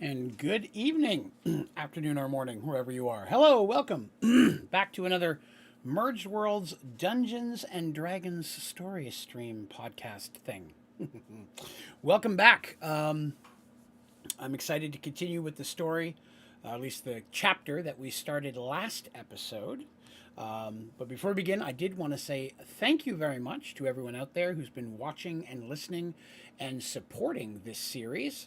And good evening, afternoon, or morning, wherever you are. Hello, welcome back to another Mergeworlds Dungeons and Dragons story stream podcast thing. Welcome back. I'm excited to continue with the story, at least the chapter that we started last episode. But before we begin, I did want to say thank you very much to everyone out there who's been watching and listening and supporting this series.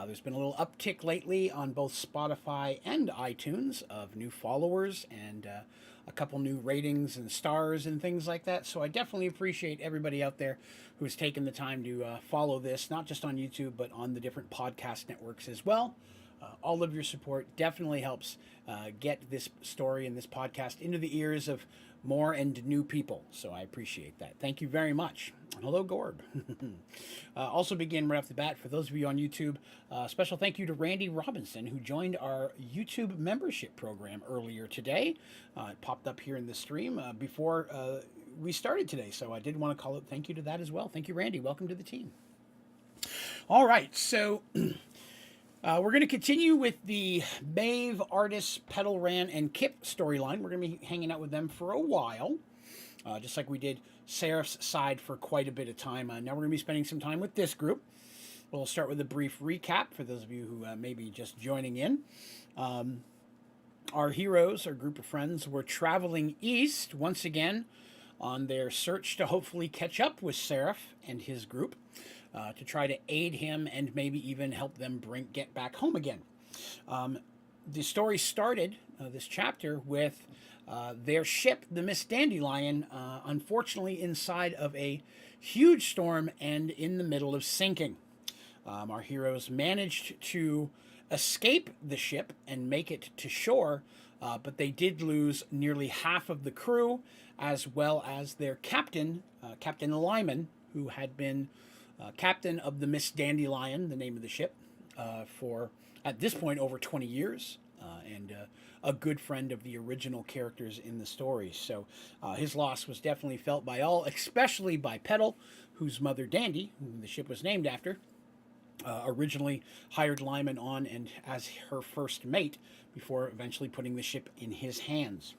There's been a little uptick lately on both Spotify and iTunes of new followers and a couple new ratings and stars and things like that. So I definitely appreciate everybody out there who's taken the time to follow this, not just on YouTube, but on the different podcast networks as well. All of your support definitely helps get this story and this podcast into the ears of more and new people. So I appreciate that. Thank you very much. Hello, Gorb. Also begin right off the bat, for those of you on YouTube, special thank you to Randy Robinson, who joined our YouTube membership program earlier today. It popped up here in the stream before we started today. So I did want to call it thank you to that as well. Thank you, Randy. Welcome to the team. All right. So we're going to continue with the Maeve, Artis, Petalran, and Kip storyline. We're going to be hanging out with them for a while, just like we did Seraph's side for quite a bit of time. Now we're going to be spending some time with this group. We'll start with a brief recap for those of you who may be just joining in. Our heroes, our group of friends, were traveling east once again on their search to hopefully catch up with Seraph and his group. To try to aid him and maybe even help them get back home again. The story started, this chapter, with their ship, the Miss Dandelion, unfortunately inside of a huge storm and in the middle of sinking. Our heroes managed to escape the ship and make it to shore, but they did lose nearly half of the crew, as well as their captain, Captain Lyman, who had been captain of the Miss Dandelion, the name of the ship, for, at this point, over 20 years, and a good friend of the original characters in the story. So his loss was definitely felt by all, especially by Petal, whose mother Dandy, who the ship was named after, originally hired Lyman on and as her first mate before eventually putting the ship in his hands.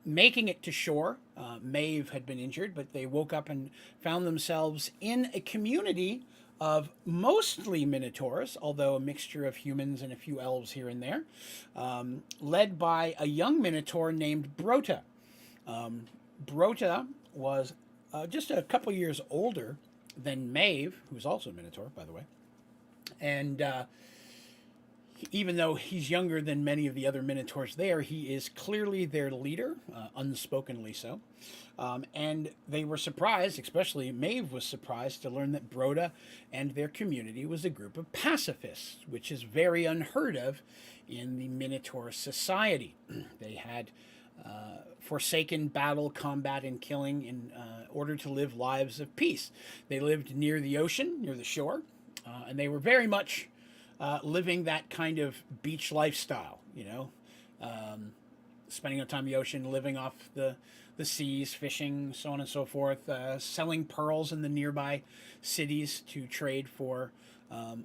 Making it to shore, Maeve had been injured, but they woke up and found themselves in a community of mostly minotaurs, although a mixture of humans and a few elves here and there, led by a young minotaur named Brota. Brota was just a couple years older than Maeve, who's also a minotaur, by the way, and even though he's younger than many of the other minotaurs there, he is clearly their leader, unspokenly so. And they were surprised, especially Maeve was surprised to learn that Broda and their community was a group of pacifists, which is very unheard of in the Minotaur society. They had forsaken battle, combat, and killing in order to live lives of peace. They lived near the ocean, near the shore, and they were very much living that kind of beach lifestyle, spending time in the ocean, living off the seas, fishing, so on and so forth, selling pearls in the nearby cities to trade for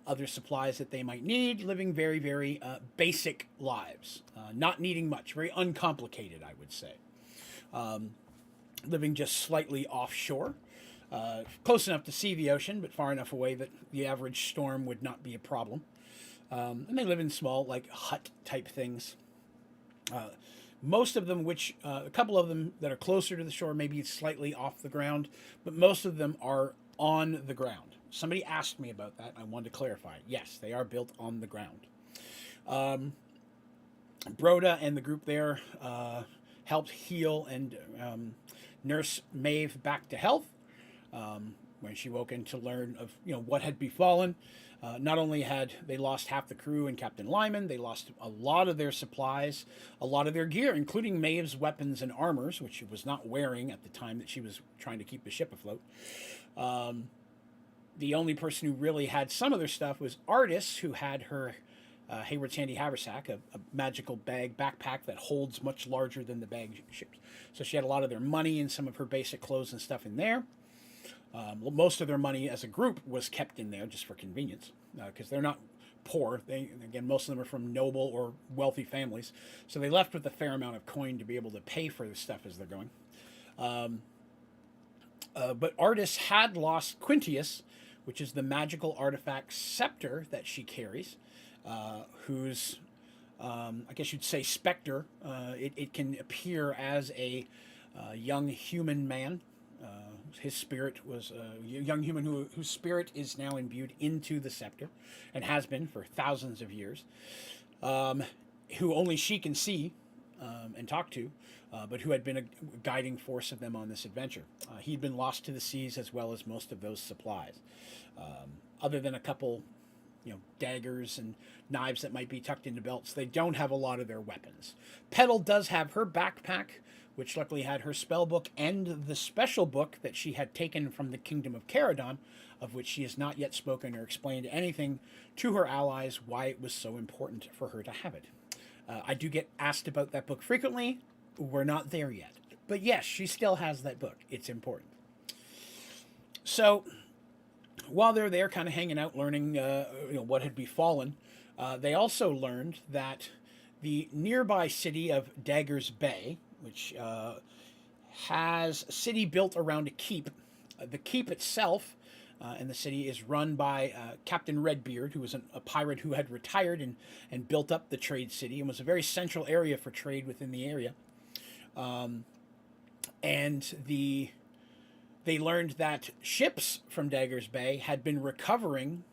other supplies that they might need, living very, very basic lives, not needing much, very uncomplicated, I would say. Living just slightly offshore. Close enough to see the ocean, but far enough away that the average storm would not be a problem. And they live in small, hut type things. Most of them, a couple of them that are closer to the shore, maybe slightly off the ground, but most of them are on the ground. Somebody asked me about that. I wanted to clarify. Yes, they are built on the ground. Broda and the group there helped heal and nurse Maeve back to health. When she woke in to learn of what had befallen. Not only had they lost half the crew and Captain Lyman, they lost a lot of their supplies, a lot of their gear, including Maeve's weapons and armors, which she was not wearing at the time that she was trying to keep the ship afloat. The only person who really had some of their stuff was Artis, who had her Hayward's Handy Haversack, a magical backpack that holds much larger than the bag ships. So she had a lot of their money and some of her basic clothes and stuff in there. Most of their money as a group was kept in there just for convenience, because they're not poor. Again, most of them are from noble or wealthy families, so they left with a fair amount of coin to be able to pay for the stuff as they're going. But Artis had lost Quintius, which is the magical artifact scepter that she carries, whose, I guess you'd say, specter. It can appear as a young human man. His spirit was a young human whose spirit is now imbued into the scepter, and has been for thousands of years, who only she can see and talk to, but who had been a guiding force of them on this adventure. He'd been lost to the seas as well as most of those supplies. Other than a couple, daggers and knives that might be tucked into belts, they don't have a lot of their weapons. Petal does have her backpack, which luckily had her spell book and the special book that she had taken from the Kingdom of Caradon, of which she has not yet spoken or explained anything to her allies why it was so important for her to have it. I do get asked about that book frequently. We're not there yet. But yes, she still has that book. It's important. So, while they're there kind of hanging out, learning what had befallen, they also learned that the nearby city of Daggers Bay, which has a city built around a keep. The keep itself and the city is run by Captain Redbeard, who was a pirate who had retired and built up the trade city and was a very central area for trade within the area. They learned that ships from Daggers Bay had been recovering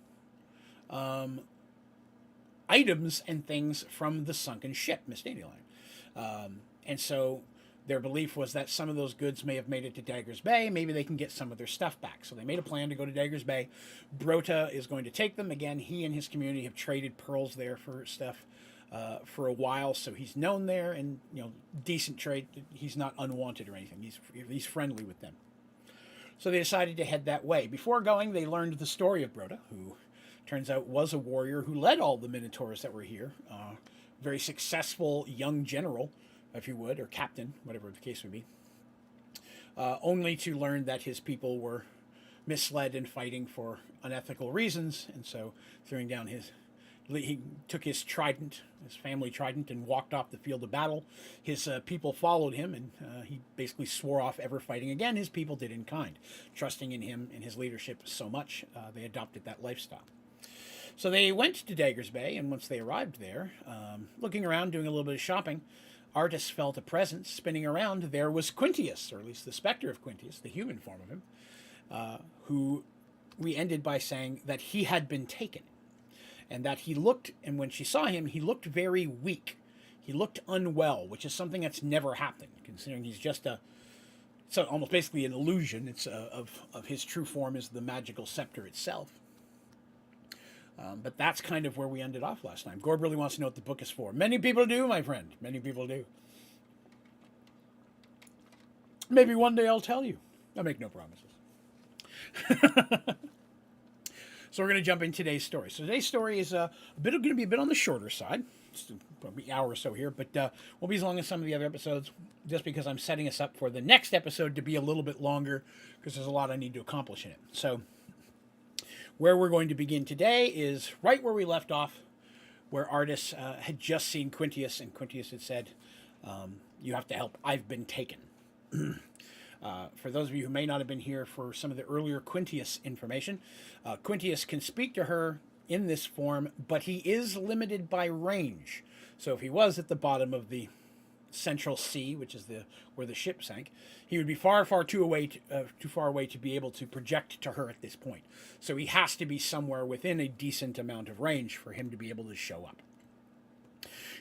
items and things from the sunken ship, Miss Dandelion. And so their belief was that some of those goods may have made it to Daggers Bay. Maybe they can get some of their stuff back. So they made a plan to go to Daggers Bay. Brota is going to take them. Again, he and his community have traded pearls there for stuff for a while, so he's known there, and decent trade. He's not unwanted or anything. He's friendly with them. So they decided to head that way. Before going, they learned the story of Brota, who turns out was a warrior who led all the Minotaurs that were here. Very successful young general, if you would, or captain, whatever the case would be. Only to learn that his people were misled and fighting for unethical reasons, and so he took his trident, his family trident, and walked off the field of battle. His people followed him, and he basically swore off ever fighting again. His people did in kind, trusting in him and his leadership so much, they adopted that lifestyle. So they went to Daggers Bay, and once they arrived there, looking around, doing a little bit of shopping, Artis felt a presence spinning around. There was Quintius, or at least the specter of Quintius, the human form of him, who we ended by saying that he had been taken. And that he looked, and when she saw him, he looked very weak. He looked unwell, which is something that's never happened, considering he's just it's almost basically an illusion. It's of his true form is the magical scepter itself. But that's kind of where we ended off last time. Gorb really wants to know what the book is for. Many people do, my friend. Many people do. Maybe one day I'll tell you. I make no promises. So we're going to jump in today's story. So today's story is going to be a bit on the shorter side. It's probably an hour or so here, but won't be as long as some of the other episodes, just because I'm setting us up for the next episode to be a little bit longer, because there's a lot I need to accomplish in it. So where we're going to begin today is right where we left off, where Artis had just seen Quintius, and Quintius had said, you have to help. I've been taken. For those of you who may not have been here for some of the earlier Quintius information, Quintius can speak to her in this form, but he is limited by range. So if he was at the bottom of the central sea, which is where the ship sank, he would be far too far away to be able to project to her at this point. So he has to be somewhere within a decent amount of range for him to be able to show up.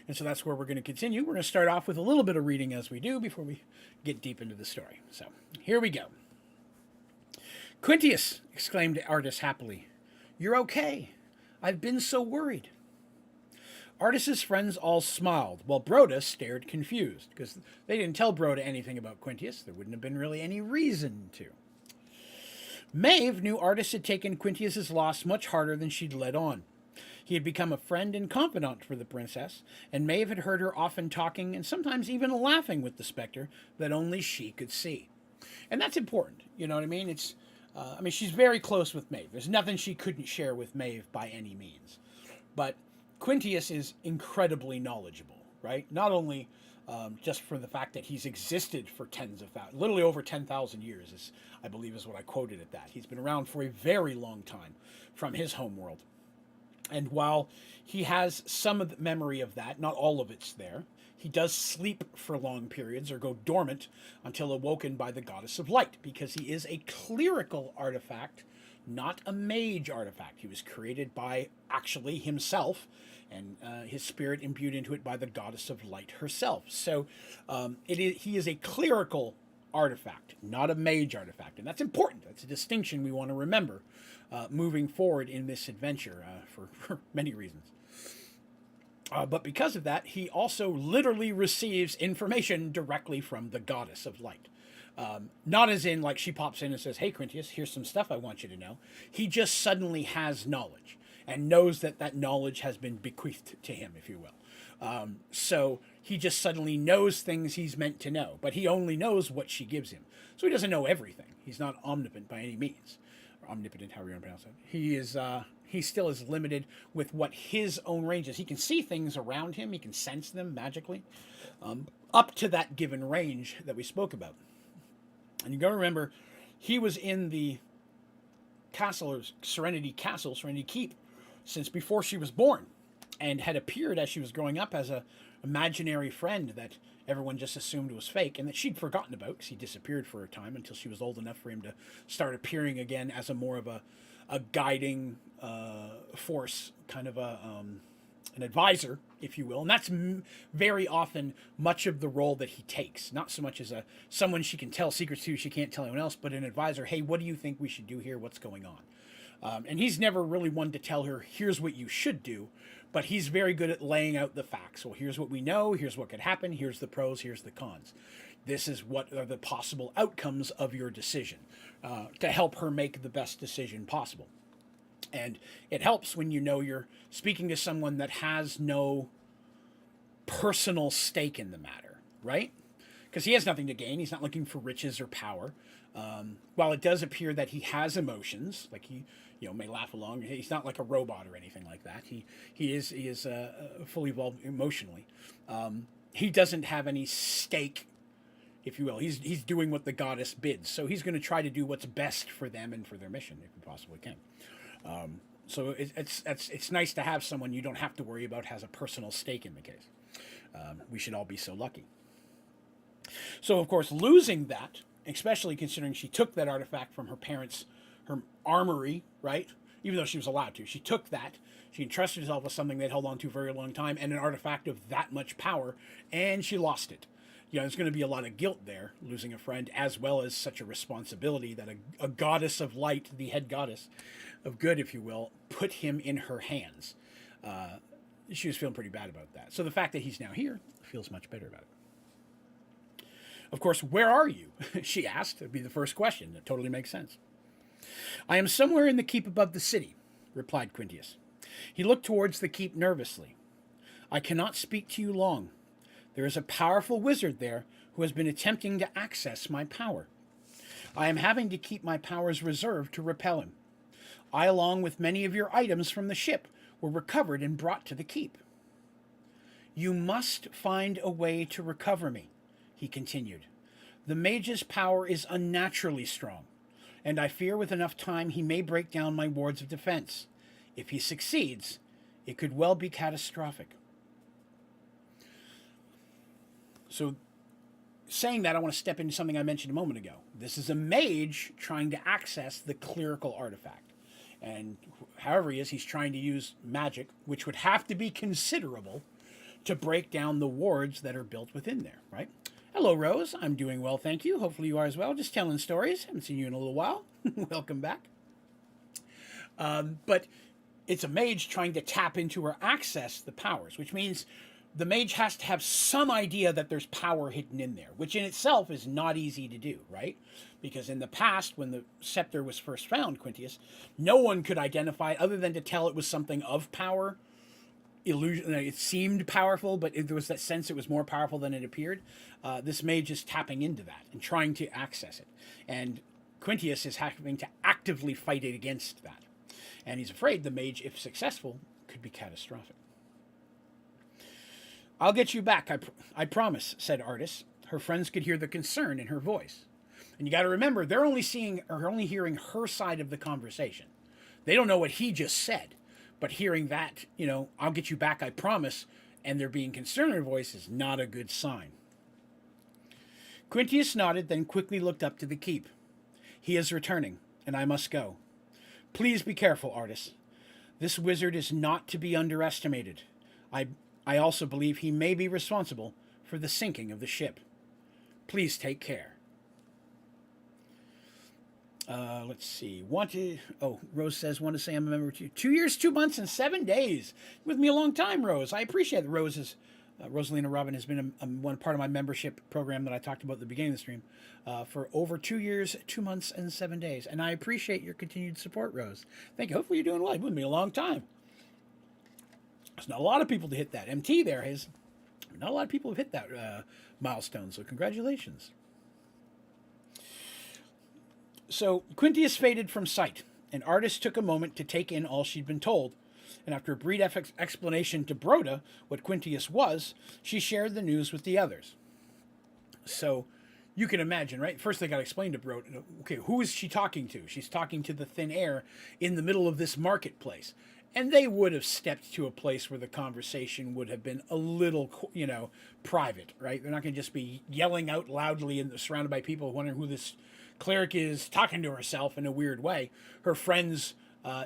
And so that's where we're going to continue. We're going to start off with a little bit of reading as we do before we get deep into the story. So here we go. Quintius, exclaimed Artis happily. You're okay. I've been so worried. Artis's friends all smiled, while Brota stared confused, because they didn't tell Brota anything about Quintius. There wouldn't have been really any reason to. Maeve knew Artis had taken Quintius's loss much harder than she'd let on. He had become a friend and confidant for the princess, and Maeve had heard her often talking and sometimes even laughing with the specter that only she could see. And that's important, you know what I mean? She's very close with Maeve. There's nothing she couldn't share with Maeve by any means. But Quintius is incredibly knowledgeable, right? Not only just for the fact that he's existed for tens of thousands, literally over 10,000 years, is, I believe is what I quoted at that. He's been around for a very long time from his homeworld. And while he has some of the memory of that, not all of it's there, he does sleep for long periods or go dormant until awoken by the goddess of light, because he is a clerical artifact, not a mage artifact. He was created by actually himself, and his spirit imbued into it by the goddess of light herself. So he is a clerical artifact, not a mage artifact. And that's important. That's a distinction we want to remember moving forward in this adventure for many reasons. But because of that, he also literally receives information directly from the goddess of light. Not as in, like, she pops in and says, hey, Quintius, here's some stuff I want you to know. He just suddenly has knowledge and knows that that knowledge has been bequeathed to him, if you will. So he just suddenly knows things he's meant to know, but he only knows what she gives him. So he doesn't know everything. He's not omnipotent by any means. Or omnipotent, however you want to pronounce it. He still is limited with what his own range is. He can see things around him. He can sense them magically up to that given range that we spoke about. And you got to remember, he was in the castle, or Serenity Keep, since before she was born, and had appeared as she was growing up as a imaginary friend that everyone just assumed was fake, and that she'd forgotten about because he disappeared for a time until she was old enough for him to start appearing again as a more of a guiding force, kind of an advisor, if you will. And that's very often much of the role that he takes. Not so much as someone she can tell secrets to, she can't tell anyone else, but an advisor. Hey, what do you think we should do here? What's going on? And he's never really one to tell her, here's what you should do, but he's very good at laying out the facts. Well, here's what we know, here's what could happen, here's the pros, here's the cons. This is what are the possible outcomes of your decision, to help her make the best decision possible. And it helps when you know you're speaking to someone that has no personal stake in the matter, right? Because he has nothing to gain. He's not looking for riches or power. While it does appear that he has emotions, like he may laugh along, he's not like a robot or anything like that. He is fully evolved emotionally. He doesn't have any stake, if you will. He's doing what the goddess bids. So he's going to try to do what's best for them and for their mission, if he possibly can. So it's nice to have someone you don't have to worry about has a personal stake in the case. We should all be so lucky. So, of course, losing that, especially considering she took that artifact from her parents' her armory, right? Even though she was allowed to. She took that. She entrusted herself with something they'd held on to for a very long time, and an artifact of that much power, and she lost it. There's going to be a lot of guilt there, losing a friend, as well as such a responsibility that a goddess of light, the head goddess of good, if you will, put him in her hands. She was feeling pretty bad about that. So the fact that he's now here feels much better about it. Of course, where are you? She asked. That'd be the first question. That totally makes sense. I am somewhere in the keep above the city, replied Quintius. He looked towards the keep nervously. I cannot speak to you long. There is a powerful wizard there who has been attempting to access my power. I am having to keep my powers reserved to repel him. I, along with many of your items from the ship, were recovered and brought to the keep. You must find a way to recover me, he continued. The mage's power is unnaturally strong, and I fear with enough time he may break down my wards of defense. If he succeeds, it could well be catastrophic. So, saying that, I want to step into something I mentioned a moment ago. This is a mage trying to access the clerical artifact. And however he is, he's trying to use magic, which would have to be considerable, to break down the wards that are built within there, right? Hello, Rose. I'm doing well, thank you. Hopefully you are as well. Just telling stories. Haven't seen you in a little while. Welcome back. But it's a mage trying to tap into or access the powers, which means the mage has to have some idea that there's power hidden in there, which in itself is not easy to do, right? Because in the past, when the scepter was first found, Quintius, no one could identify it other than to tell it was something of power. Illusion. It seemed powerful, but there was that sense it was more powerful than it appeared. This mage is tapping into that and trying to access it. And Quintius is having to actively fight it against that. And he's afraid the mage, if successful, could be catastrophic. I'll get you back, I promise, said Artis. Her friends could hear the concern in her voice. And you got to remember, they're only hearing her side of the conversation. They don't know what he just said. But hearing that, I'll get you back, I promise, and there being concern in her voice is not a good sign. Quintius nodded, then quickly looked up to the keep. He is returning, and I must go. Please be careful, Artis. This wizard is not to be underestimated. I also believe he may be responsible for the sinking of the ship. Please take care. Let's see. Rose says, want to say I'm a member of 2 years, 2 months, and 7 days. With me a long time, Rose. I appreciate it. Rosalina Robin has been one part of my membership program that I talked about at the beginning of the stream for over 2 years, 2 months, and 7 days. And I appreciate your continued support, Rose. Thank you. Hopefully you're doing well. You've been with me a long time. There's not a lot of people to hit that. MT there has not a lot of people have hit that milestone. So congratulations. So Quintius faded from sight, and Artis took a moment to take in all she'd been told, and after a brief explanation to Broda what Quintius was, she shared the news with the others. So you can imagine, right? First they got to explain to Broda, okay, who is she talking to? She's talking to the thin air in the middle of this marketplace. And they would have stepped to a place where the conversation would have been a little, private, right? They're not going to just be yelling out loudly and surrounded by people wondering who this cleric is talking to herself in a weird way. Her friends,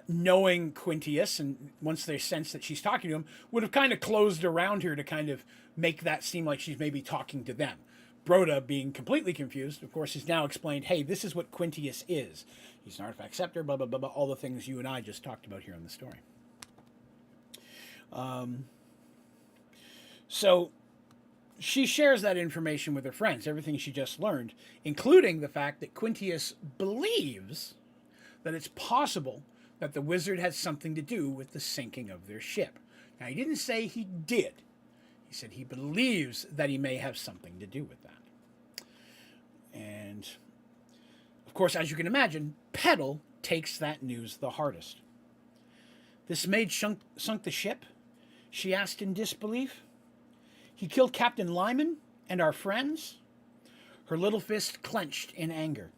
knowing Quintius, and once they sense that she's talking to him, would have kind of closed around her to kind of make that seem like she's maybe talking to them. Broda, being completely confused, of course, has now explained, hey, this is what Quintius is. He's an artifact scepter, blah, blah, blah, blah, all the things you and I just talked about here in the story. So she shares that information with her friends, everything she just learned, including the fact that Quintius believes that it's possible that the wizard has something to do with the sinking of their ship. Now, he didn't say he did. He said he believes that he may have something to do with that. And, of course, as you can imagine, Petal takes that news the hardest. This maid sunk the ship? She asked in disbelief. He killed Captain Lyman and our friends? Her little fist clenched in anger.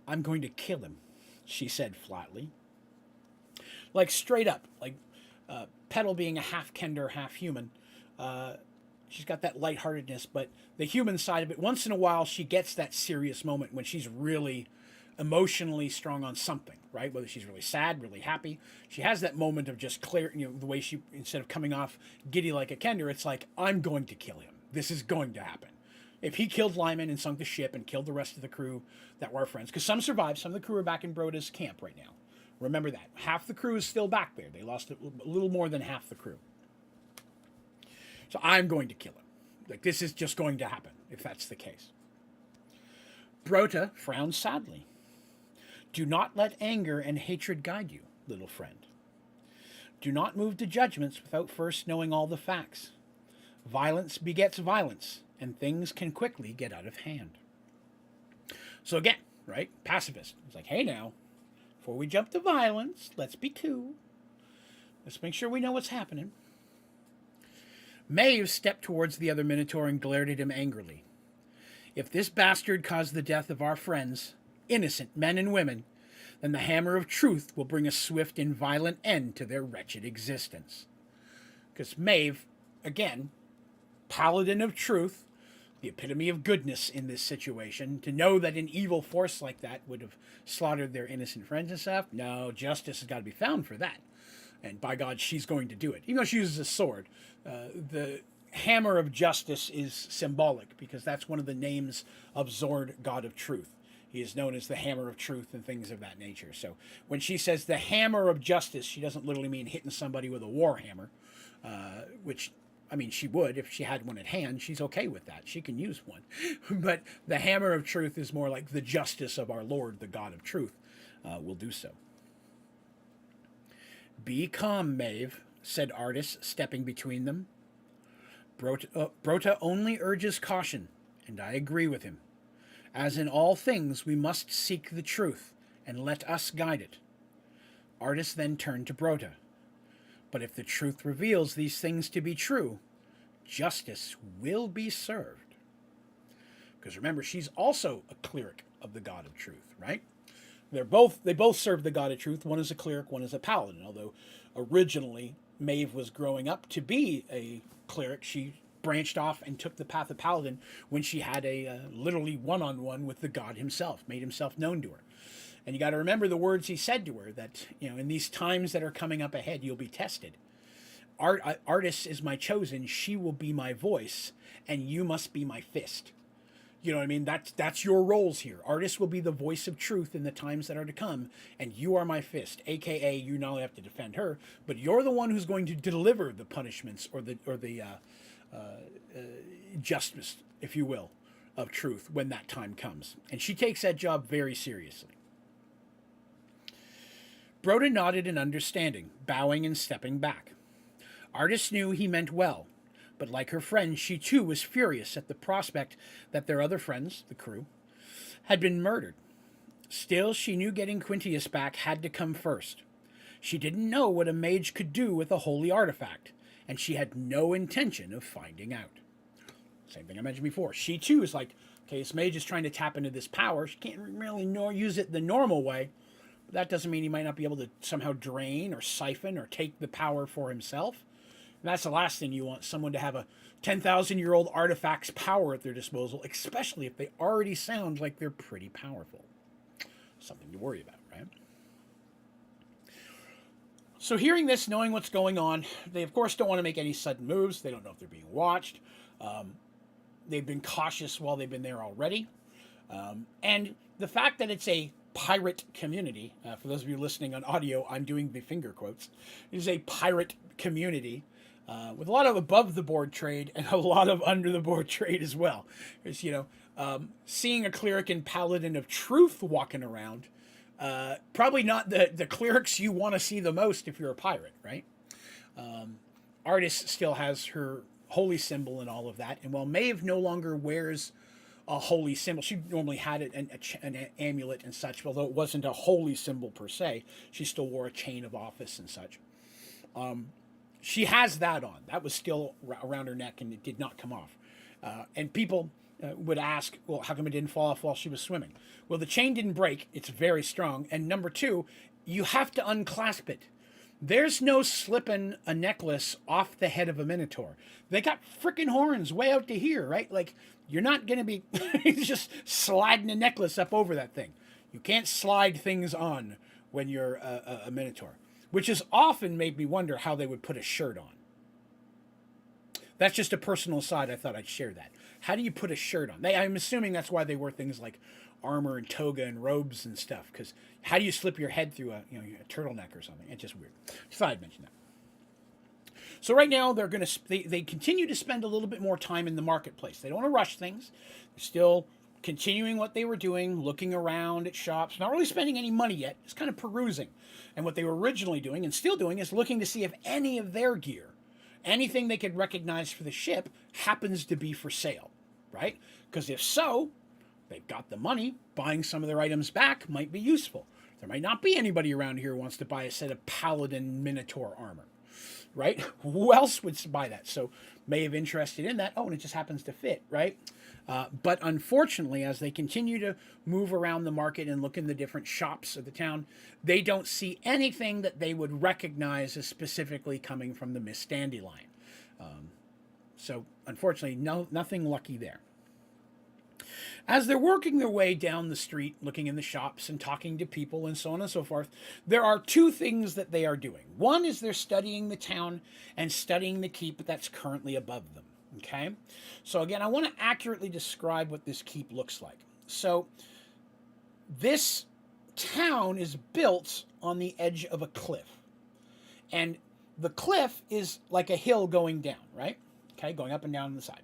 I'm going to kill him, she said flatly. Like straight up, like Petal being a half Kender, half human. She's got that lightheartedness, but the human side of it, once in a while she gets that serious moment when she's really emotionally strong on something, right? Whether she's really sad, really happy. She has that moment of just clear, the way she, instead of coming off giddy like a Kender, it's like, I'm going to kill him. This is going to happen. If he killed Lyman and sunk the ship and killed the rest of the crew that were our friends, because some survived, some of the crew are back in Broda's camp right now. Remember that. Half the crew is still back there. They lost a little more than half the crew. So I'm going to kill him. Like, this is just going to happen, if that's the case. Broda frowned sadly. Do not let anger and hatred guide you, little friend. Do not move to judgments without first knowing all the facts. Violence begets violence, and things can quickly get out of hand. So again, right, pacifist. It's like, hey now, before we jump to violence, let's be cool. Let's make sure we know what's happening. Maeve stepped towards the other Minotaur and glared at him angrily. If this bastard caused the death of our friends, innocent men and women, then the hammer of truth will bring a swift and violent end to their wretched existence. Because Maeve, again, paladin of truth, the epitome of goodness in this situation, to know that an evil force like that would have slaughtered their innocent friends and stuff, no, justice has got to be found for that. And by God, she's going to do it. Even though she uses a sword, the hammer of justice is symbolic, because that's one of the names of Zord, God of Truth. He is known as the hammer of truth and things of that nature. So when she says the hammer of justice, she doesn't literally mean hitting somebody with a war hammer, which, I mean, she would if she had one at hand. She's okay with that. She can use one. But the hammer of truth is more like the justice of our Lord, the God of truth, will do so. Be calm, Maeve, said Artis, stepping between them. Broda only urges caution, and I agree with him. As in all things, we must seek the truth, and let us guide it. Artis then turned to Broda. But if the truth reveals these things to be true, justice will be served. Because remember, she's also a cleric of the God of Truth, right? They both serve the God of Truth. One is a cleric, one is a paladin. Although originally Maeve was growing up to be a cleric, she branched off and took the path of paladin when she had a literally one-on-one with the god himself, made himself known to her. And you got to remember the words he said to her, that, you know, in these times that are coming up ahead, you'll be tested. Artis is my chosen, she will be my voice, and you must be my fist. You know what I mean? That's your roles here. Artis will be the voice of truth in the times that are to come, and you are my fist. AKA, you not only have to defend her, but you're the one who's going to deliver the punishments or the justice, if you will, of truth when that time comes. And she takes that job very seriously. Broda nodded in understanding, bowing and stepping back. Artis knew he meant well, but like her friend, she too was furious at the prospect that their other friends, the crew, had been murdered. Still, she knew getting Quintius back had to come first. She didn't know what a mage could do with a holy artifact, and she had no intention of finding out. Same thing I mentioned before. She too is like, okay, this mage is trying to tap into this power. She can't really use it the normal way. But that doesn't mean he might not be able to somehow drain or siphon or take the power for himself. And that's the last thing you want, someone to have a 10,000-year-old artifact's power at their disposal, especially if they already sound like they're pretty powerful. Something to worry about, right? So hearing this, knowing what's going on, they of course don't want to make any sudden moves. They don't know if they're being watched. They've been cautious while they've been there already. And the fact that it's a pirate community, for those of you listening on audio, I'm doing the finger quotes, it is a pirate community with a lot of above-the-board trade and a lot of under-the-board trade as well. It's, you know, seeing a cleric and paladin of truth walking around, probably not the clerics you want to see the most if you're a pirate, right? Artis still has her holy symbol and all of that, and while Maeve no longer wears a holy symbol, she normally had it, an amulet and such, although it wasn't a holy symbol per se, she still wore a chain of office and such. She has that on. That was still around her neck, and it did not come off. And people would ask, well, how come it didn't fall off while she was swimming? Well, the chain didn't break. It's very strong. And number two, you have to unclasp it. There's no slipping a necklace off the head of a minotaur. They got freaking horns way out to here, right? Like, you're not going to be just sliding a necklace up over that thing. You can't slide things on when you're a minotaur, which has often made me wonder how they would put a shirt on. That's just a personal aside. I thought I'd share that. How do you put a shirt on? I'm assuming that's why they wear things like armor and toga and robes and stuff, because how do you slip your head through a turtleneck or something? It's just weird. Just thought I'd mention that. So right now they continue to spend a little bit more time in the marketplace. They don't want to rush things. They're still continuing what they were doing, looking around at shops, not really spending any money yet, just kind of perusing. And what they were originally doing and still doing is looking to see if any of their gear, anything they could recognize for the ship, happens to be for sale, right? Because if so, they've got the money. Buying some of their items back might be useful. There might not be anybody around here who wants to buy a set of Paladin Minotaur armor, right? Who else would buy that? So may have interested in that. Oh, and it just happens to fit, right? But unfortunately, as they continue to move around the market and look in the different shops of the town, they don't see anything that they would recognize as specifically coming from the Miss Standy line. So unfortunately, nothing lucky there. As they're working their way down the street, looking in the shops and talking to people and so on and so forth, there are two things that they are doing. One is they're studying the town and studying the keep that's currently above them. Okay? So again, I want to accurately describe what this keep looks like. So this town is built on the edge of a cliff. And the cliff is like a hill going down, right? Okay, going up and down the side.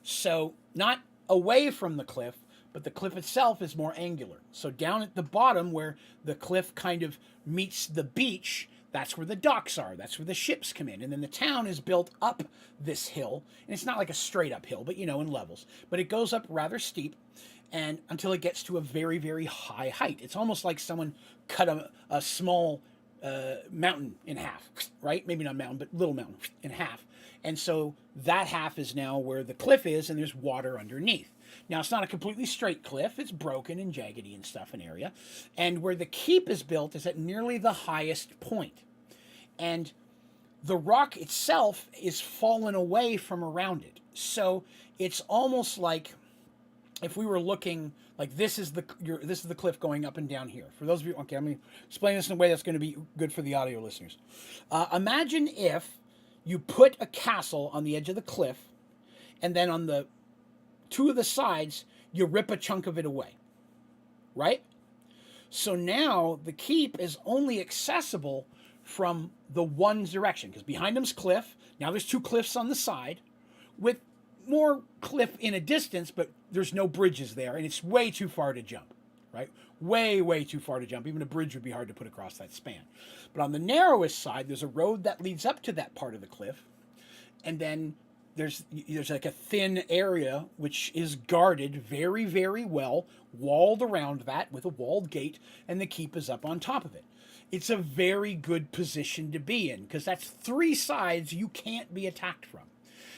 So not away from the cliff, but the cliff itself is more angular. So down at the bottom where the cliff kind of meets the beach, that's where the docks are. That's where the ships come in. And then the town is built up this hill. And it's not like a straight up hill, but in levels. But it goes up rather steep and until it gets to a very, very high height. It's almost like someone cut a small mountain in half, right? Maybe not mountain, but little mountain in half. And so that half is now where the cliff is, and there's water underneath. Now, it's not a completely straight cliff. It's broken and jaggedy and stuff in area. And where the keep is built is at nearly the highest point. And the rock itself is fallen away from around it. So it's almost like if we were looking like this is the cliff going up and down here. For those of you, okay, I'm going to explain this in a way that's going to be good for the audio listeners. Imagine if you put a castle on the edge of the cliff, and then on the two of the sides, you rip a chunk of it away, right? So now the keep is only accessible from the one direction, because behind them's cliff. Now there's two cliffs on the side with more cliff in a distance, but there's no bridges there, and it's way too far to jump, right? Way, way too far to jump. Even a bridge would be hard to put across that span. But on the narrowest side, there's a road that leads up to that part of the cliff, and then there's like a thin area which is guarded very, very well, walled around that with a walled gate, and the keep is up on top of it. It's a very good position to be in, because that's three sides you can't be attacked from.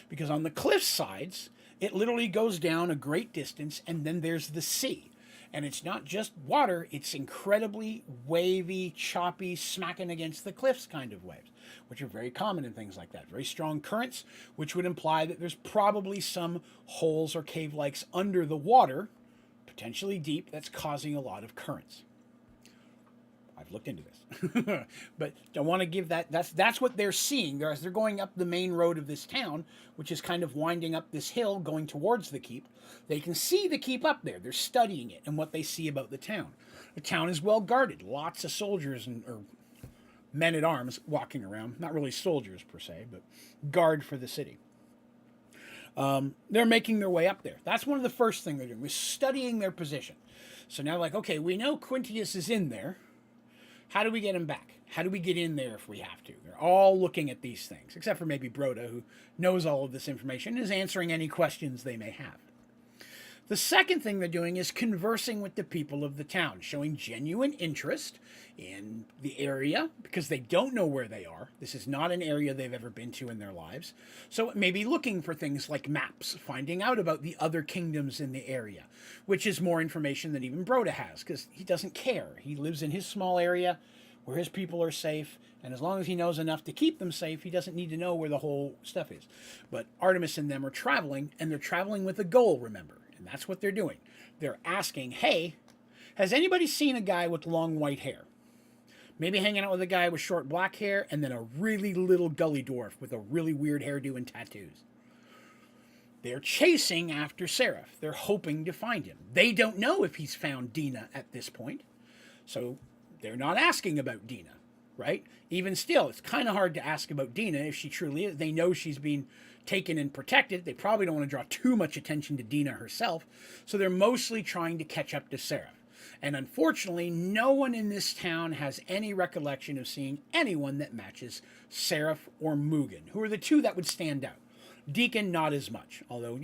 Because on the cliff sides, it literally goes down a great distance, and then there's the sea. And it's not just water, it's incredibly wavy, choppy, smacking against the cliffs kind of waves, which are very common in things like that. Very strong currents, which would imply that there's probably some holes or cave-likes under the water, potentially deep, that's causing a lot of currents. I've looked into this, but I want to give that's what they're seeing. As they're going up the main road of this town, which is kind of winding up this hill going towards the keep. They can see the keep up there. They're studying it and what they see about the town. The town is well guarded. Lots of soldiers or men at arms walking around. Not really soldiers per se, but guard for the city. They're making their way up there. That's one of the first things they're doing. We're studying their position. So now, like, okay, we know Quintius is in there. How do we get him back? How do we get in there if we have to? They're all looking at these things, except for maybe Broda, who knows all of this information and is answering any questions they may have. The second thing they're doing is conversing with the people of the town, showing genuine interest in the area because they don't know where they are. This is not an area they've ever been to in their lives. So maybe looking for things like maps, finding out about the other kingdoms in the area, which is more information than even Broda has because he doesn't care. He lives in his small area where his people are safe, and as long as he knows enough to keep them safe, he doesn't need to know where the whole stuff is. But Artemis and them are traveling, and they're traveling with a goal, remember. And that's what they're doing. They're asking, hey, has anybody seen a guy with long white hair? Maybe hanging out with a guy with short black hair and then a really little gully dwarf with a really weird hairdo and tattoos. They're chasing after Seraph. They're hoping to find him. They don't know if he's found Dina at this point. So they're not asking about Dina, right? Even still, it's kind of hard to ask about Dina if she truly is. They know she's been taken and protected. They probably don't want to draw too much attention to Dina herself. So they're mostly trying to catch up to Seraph. And unfortunately, no one in this town has any recollection of seeing anyone that matches Seraph or Mugen, who are the two that would stand out. Deacon, not as much, although,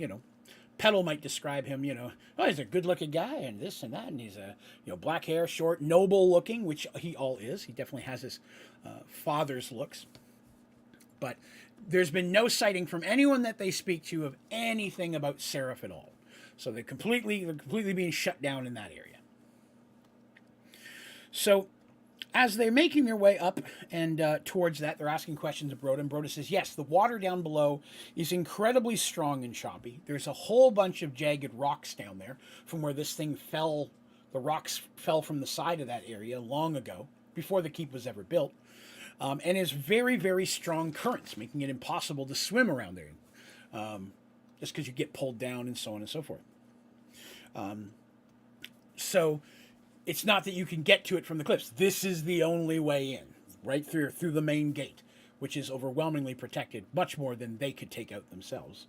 Petal might describe him, oh, he's a good-looking guy, and this and that, and he's a, black hair, short, noble-looking, which he all is. He definitely has his father's looks. But there's been no sighting from anyone that they speak to of anything about Seraph at all. So they're completely being shut down in that area. So as they're making their way up and towards that, they're asking questions of Broda, and Broda says, yes, the water down below is incredibly strong and choppy. There's a whole bunch of jagged rocks down there from where this thing fell. The rocks fell from the side of that area long ago, before the keep was ever built, and is very, very strong currents, making it impossible to swim around there, just because you get pulled down and so on and so forth. So it's not that you can get to it from the cliffs. This is the only way in, right through the main gate, which is overwhelmingly protected, much more than they could take out themselves.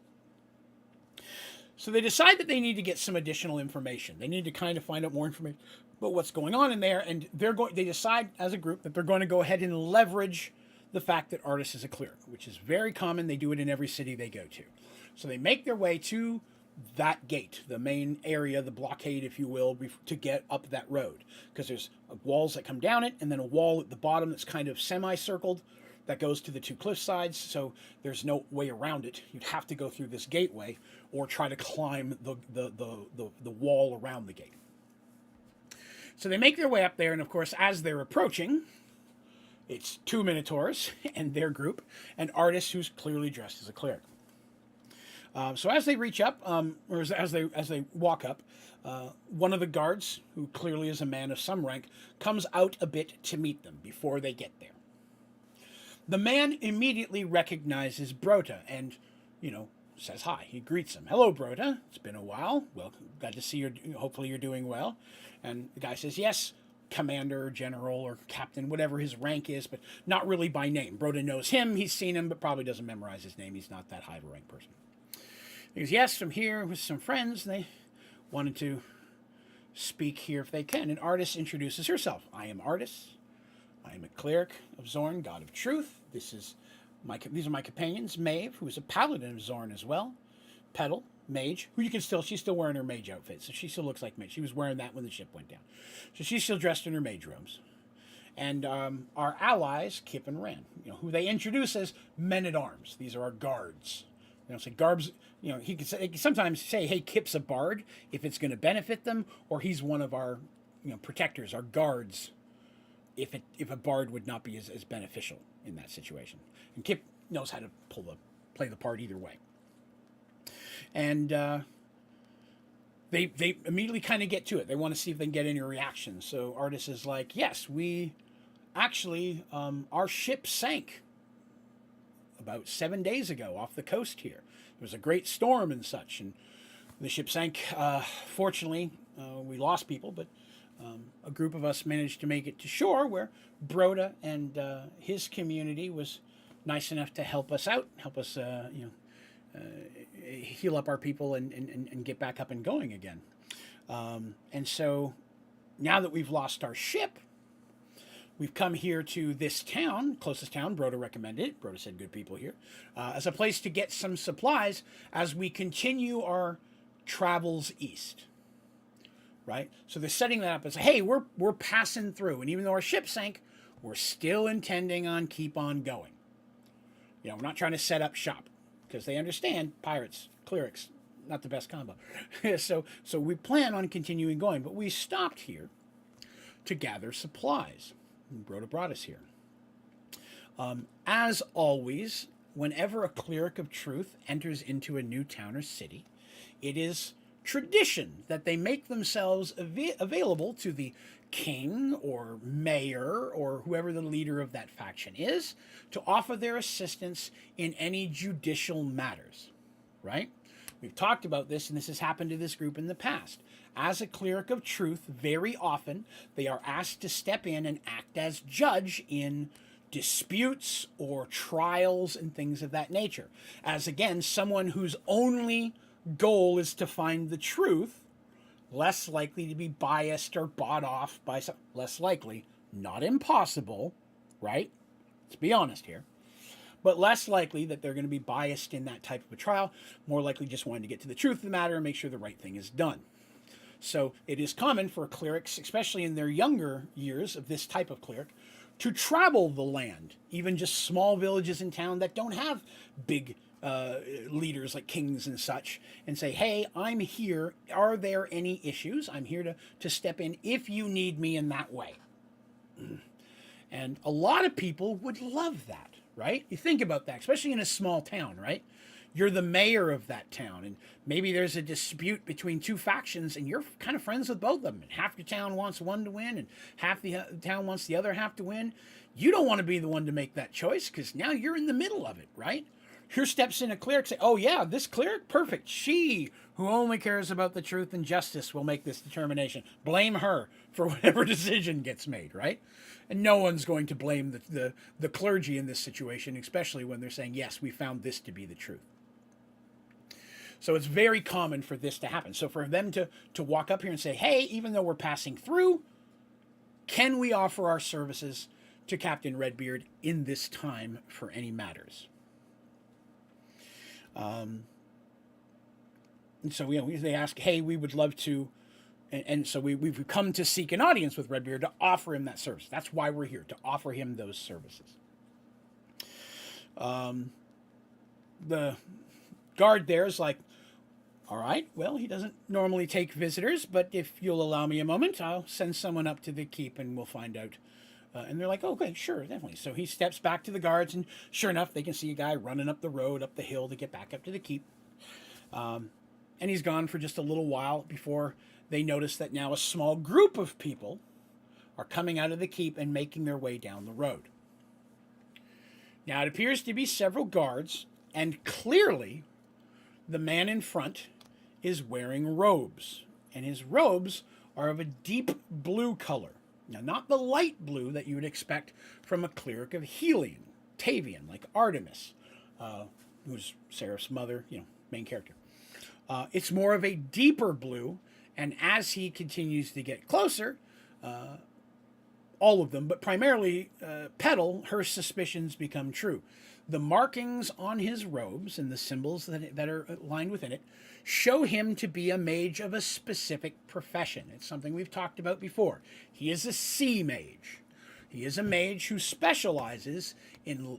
So they decide that they need to get some additional information. They need to kind of find out more information about what's going on in there, and they decide as a group that they're going to go ahead and leverage the fact that Artis is a cleric, which is very common. They do it in every city they go to. So they make their way to that gate, the main area, the blockade, if you will, to get up that road. Because there's walls that come down it, and then a wall at the bottom that's kind of semicircled that goes to the two cliff sides. So there's no way around it. You'd have to go through this gateway or try to climb the wall around the gate. So they make their way up there, and of course, as they're approaching, it's two Minotaurs and their group, and Artis, who's clearly dressed as a cleric. So as they reach up, or as they walk up, one of the guards, who clearly is a man of some rank, comes out a bit to meet them before they get there. The man immediately recognizes Brota and, says hi. He greets him. "Hello, Brota. It's been a while. Well, glad to see you. Hopefully you're doing well." And the guy says, "Yes, commander, general, or captain, whatever his rank is, but not really by name. Brota knows him. He's seen him, but probably doesn't memorize his name. He's not that high of a rank person." He goes, "Yes, I'm here with some friends. And they wanted to speak here if they can." And Artis introduces herself. "I am Artis. I am a cleric of Zorn, god of truth. These are my companions, Maeve, who is a paladin of Zorn as well. Petal, mage, who she's still wearing her mage outfit, so she still looks like mage. She was wearing that when the ship went down. So she's still dressed in her mage robes. And our allies, Kip and Ran, who they introduce as men-at-arms. These are our guards. Say guards, he can sometimes say, hey, Kip's a bard if it's going to benefit them, or he's one of our, protectors, our guards, if a bard would not be as beneficial in that situation. And Kip knows how to play the part either way. And they immediately kind of get to it. They want to see if they can get any reaction. So Artis is like, "Yes, we actually, our ship sank about 7 days ago off the coast here. There was a great storm and such, and the ship sank. Fortunately, we lost people, but a group of us managed to make it to shore, where Brota and his community was nice enough to help us out, help us, heal up our people and get back up and going again. And so now that we've lost our ship, we've come here to this town, closest town. Brota recommended it. Brota said good people here, as a place to get some supplies as we continue our travels east." Right? So they're setting that up as, hey, we're passing through, and even though our ship sank, we're still intending on keep on going. We're not trying to set up shop, because they understand pirates, clerics, not the best combo. So we plan on continuing going, but we stopped here to gather supplies. And Brota brought us here. As always, whenever a cleric of truth enters into a new town or city, it is tradition that they make themselves available to the king or mayor or whoever the leader of that faction is, to offer their assistance in any judicial matters, right? We've talked about this, and this has happened to this group in the past. As a cleric of truth, very often they are asked to step in and act as judge in disputes or trials and things of that nature. As, again, someone whose only goal is to find the truth, less likely to be biased or bought off by some, less likely, not impossible, right? Let's be honest here. But less likely that they're going to be biased in that type of a trial, more likely just wanting to get to the truth of the matter and make sure the right thing is done. So it is common for clerics, especially in their younger years of this type of cleric, to travel the land, even just small villages in town that don't have big leaders like kings and such, and say, hey, I'm here. Are there any issues? I'm here to step in if you need me in that way. And a lot of people would love that, right? You think about that, especially in a small town, right? You're the mayor of that town, and maybe there's a dispute between two factions, and you're kind of friends with both of them, and half the town wants one to win, and half the town wants the other half to win. You don't want to be the one to make that choice, because now you're in the middle of it, right? Here steps in a cleric, say, oh yeah, this cleric, perfect. She, who only cares about the truth and justice, will make this determination. Blame her for whatever decision gets made, right? And no one's going to blame the clergy in this situation, especially when they're saying, yes, we found this to be the truth. So it's very common for this to happen. So for them to walk up here and say, hey, even though we're passing through, can we offer our services to Captain Redbeard in this time for any matters? And so they ask, hey, we would love to, and so we've come to seek an audience with Redbeard to offer him that service. That's why we're here, to offer him those services. The guard there is like, all right, well, he doesn't normally take visitors, but if you'll allow me a moment, I'll send someone up to the keep and we'll find out. And they're like, okay, sure, definitely. So he steps back to the guards, and sure enough, they can see a guy running up the road, up the hill to get back up to the keep. And he's gone for just a little while before they notice that now a small group of people are coming out of the keep and making their way down the road. Now, it appears to be several guards, and clearly the man in front is wearing robes, and his robes are of a deep blue color. Now, not the light blue that you would expect from a cleric of Helion, Tavian, like Artemis, who's Seraph's mother, main character. It's more of a deeper blue, and as he continues to get closer, all of them, but primarily Petal, her suspicions become true. The markings on his robes and the symbols that are lined within it show him to be a mage of a specific profession. It's something we've talked about before. He is a sea mage. He is a mage who specializes in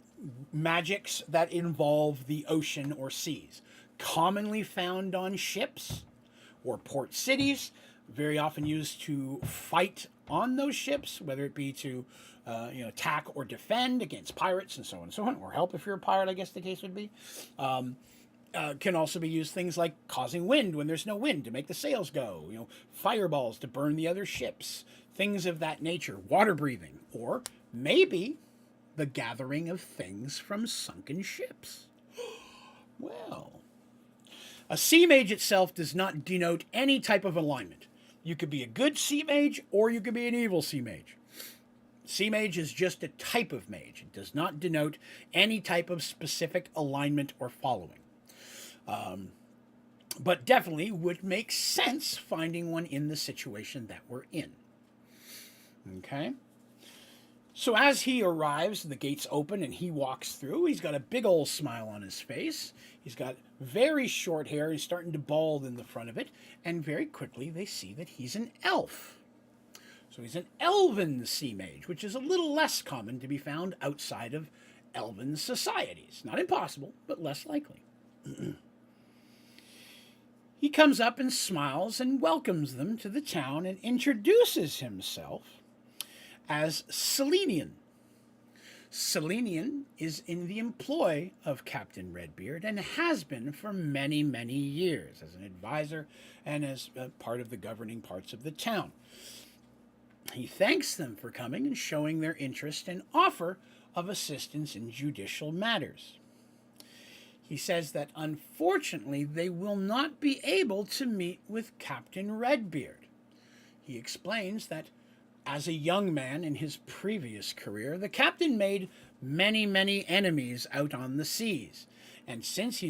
magics that involve the ocean or seas, commonly found on ships or port cities, very often used to fight on those ships, whether it be to attack or defend against pirates and so on and so on, or help if you're a pirate, I guess the case would be. Can also be used things like causing wind when there's no wind to make the sails go, fireballs to burn the other ships, things of that nature, water breathing, or maybe the gathering of things from sunken ships. Well, a sea mage itself does not denote any type of alignment. You could be a good sea mage or you could be an evil sea mage. Sea mage is just a type of mage. It does not denote any type of specific alignment or following. But definitely would make sense finding one in the situation that we're in. Okay? So as he arrives, the gates open and he walks through. He's got a big old smile on his face. He's got very short hair. He's starting to bald in the front of it. And very quickly they see that he's an elf. So he's an elven sea mage, which is a little less common to be found outside of elven societies. Not impossible, but less likely. He comes up and smiles and welcomes them to the town and introduces himself as Selenian. Selenian is in the employ of Captain Redbeard and has been for many, many years as an advisor and as part of the governing parts of the town. He thanks them for coming and showing their interest and offer of assistance in judicial matters. He says that unfortunately they will not be able to meet with Captain Redbeard. He explains that as a young man in his previous career, the captain made many, many enemies out on the seas. And since he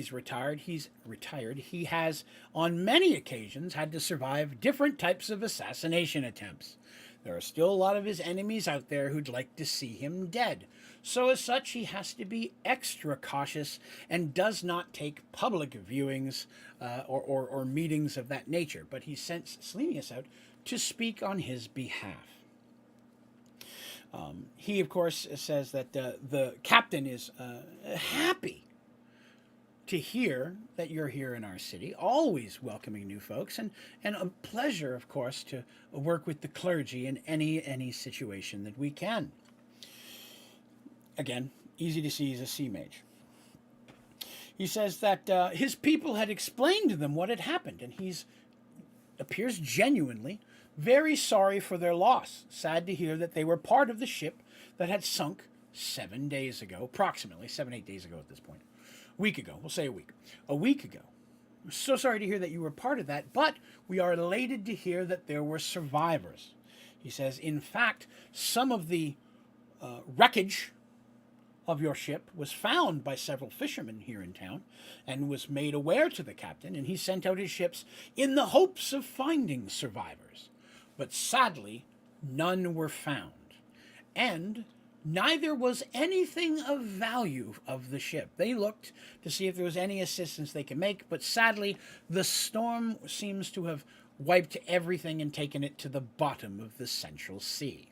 has on many occasions had to survive different types of assassination attempts. There are still a lot of his enemies out there who'd like to see him dead. So as such, he has to be extra cautious and does not take public viewings or meetings of that nature. But he sends Selenius out to speak on his behalf. He, of course, says that the captain is happy to hear that you're here in our city, always welcoming new folks, and a pleasure, of course, to work with the clergy in any situation that we can. Again, easy to see he's a sea mage. He says that his people had explained to them what had happened, and he's appears genuinely very sorry for their loss. Sad to hear that they were part of the ship that had sunk 7 days ago, approximately 7-8 days ago at this point. A week ago, we'll say a week. A week ago. I'm so sorry to hear that you were part of that, but we are elated to hear that there were survivors. He says, in fact, some of the wreckage of your ship was found by several fishermen here in town and was made aware to the captain, and he sent out his ships in the hopes of finding survivors. But sadly, none were found. And Neither was anything of value of the ship. They looked to see if there was any assistance they could make, but sadly, the storm seems to have wiped everything and taken it to the bottom of the Central Sea.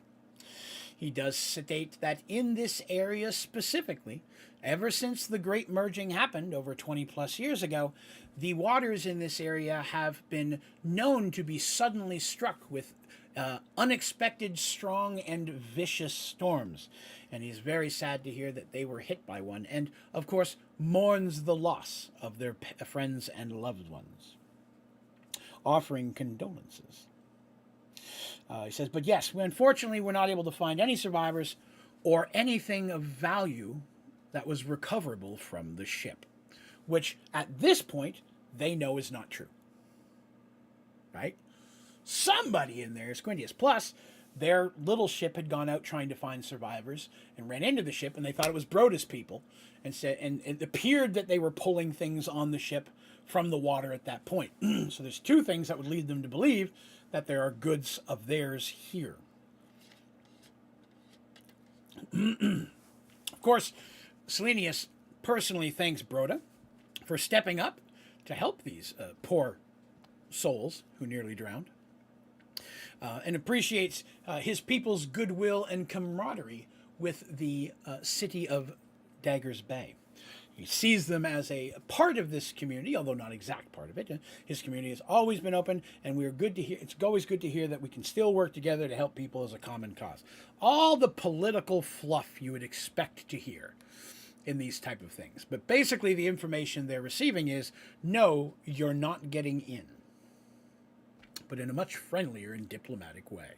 He does state that in this area specifically, ever since the Great Merging happened over 20 plus years ago, the waters in this area have been known to be suddenly struck with unexpected, strong, and vicious storms. And he's very sad to hear that they were hit by one, and of course, mourns the loss of their friends and loved ones, offering condolences. He says, but yes, unfortunately, we're not able to find any survivors or anything of value that was recoverable from the ship, which at this point they know is not true. Right? Somebody in there is Quintius. Plus, their little ship had gone out trying to find survivors and ran into the ship, and they thought it was Broda's people, and it appeared that they were pulling things on the ship from the water at that point. So there's two things that would lead them to believe that there are goods of theirs here. Of course, Selenius personally thanks Broda for stepping up to help these poor souls who nearly drowned, and appreciates his people's goodwill and camaraderie with the city of Daggers Bay. He sees them as a part of this community, although not exact part of it. His community has always been open, and we are good to hear. It's always good to hear that we can still work together to help people as a common cause. All the political fluff you would expect to hear in these type of things. But basically the information they're receiving is, no, you're not getting in. But in a much friendlier and diplomatic way.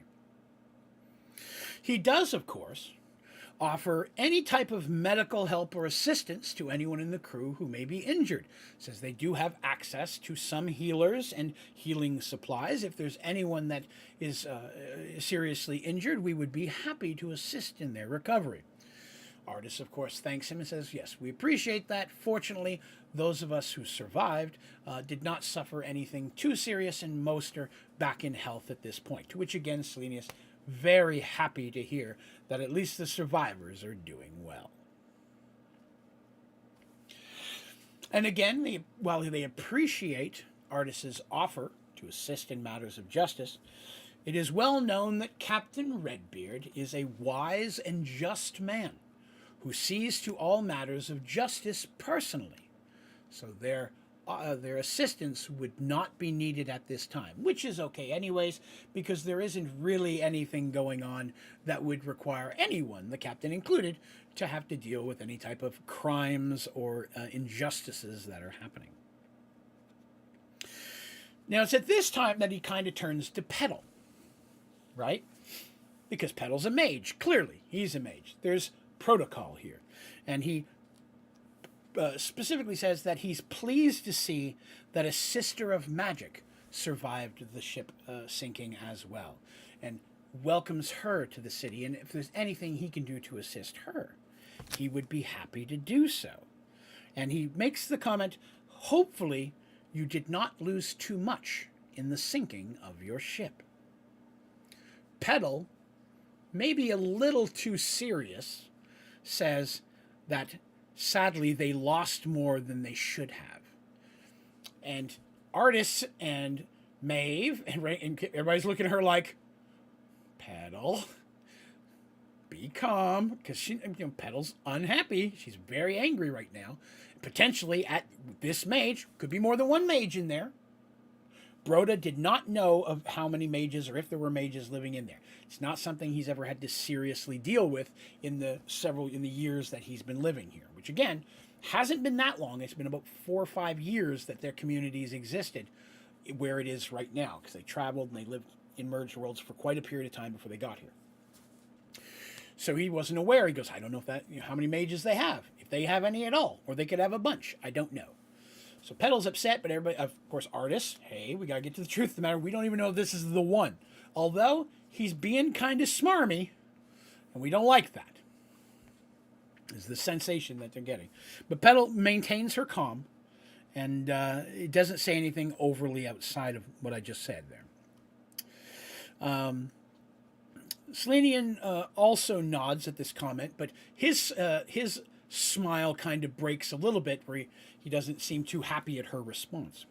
He does, of course, offer any type of medical help or assistance to anyone in the crew who may be injured. Says they do have access to some healers and healing supplies. If there's anyone that is seriously injured, we would be happy to assist in their recovery. Artis, of course, thanks him and says, yes, we appreciate that. Fortunately, those of us who survived did not suffer anything too serious, and most are back in health at this point. To which, again, Selenius, very happy to hear that at least the survivors are doing well. And again, while they appreciate Artis's offer to assist in matters of justice, it is well known that Captain Redbeard is a wise and just man who sees to all matters of justice personally. So their assistance would not be needed at this time, which is okay anyways, because there isn't really anything going on that would require anyone, the captain included, to have to deal with any type of crimes or injustices that are happening. Now, it's at this time that he kind of turns to Petal, right? Because Petal's a mage. Clearly, he's a mage. There's protocol here. And he specifically says that he's pleased to see that a sister of magic survived the ship sinking as well, and welcomes her to the city, and if there's anything he can do to assist her, he would be happy to do so. And he makes the comment, hopefully you did not lose too much in the sinking of your ship. Petal, maybe a little too serious, says that sadly they lost more than they should have. And Artis and Maeve and everybody's looking at her like, Petal, be calm, because Petal's unhappy. She's very angry right now. Potentially at this mage, could be more than one mage in there. Broda did not know of how many mages or if there were mages living in there. It's not something he's ever had to seriously deal with in the years that he's been living here, which again hasn't been that long. It's been about 4 or 5 years that their communities existed where it is right now, because they traveled and they lived in Mergeworlds for quite a period of time before they got here. So he wasn't aware. He goes, I don't know if that how many mages they have, if they have any at all, or they could have a bunch. I don't know. So Petal's upset, but everybody, of course, Artis, hey, we got to get to the truth of the matter. We don't even know if this is the one. Although, he's being kind of smarmy, and we don't like that. Is the sensation that they're getting. But Petal maintains her calm, and it doesn't say anything overly outside of what I just said there. Selenian also nods at this comment, but his smile kind of breaks a little bit, where he doesn't seem too happy at her response.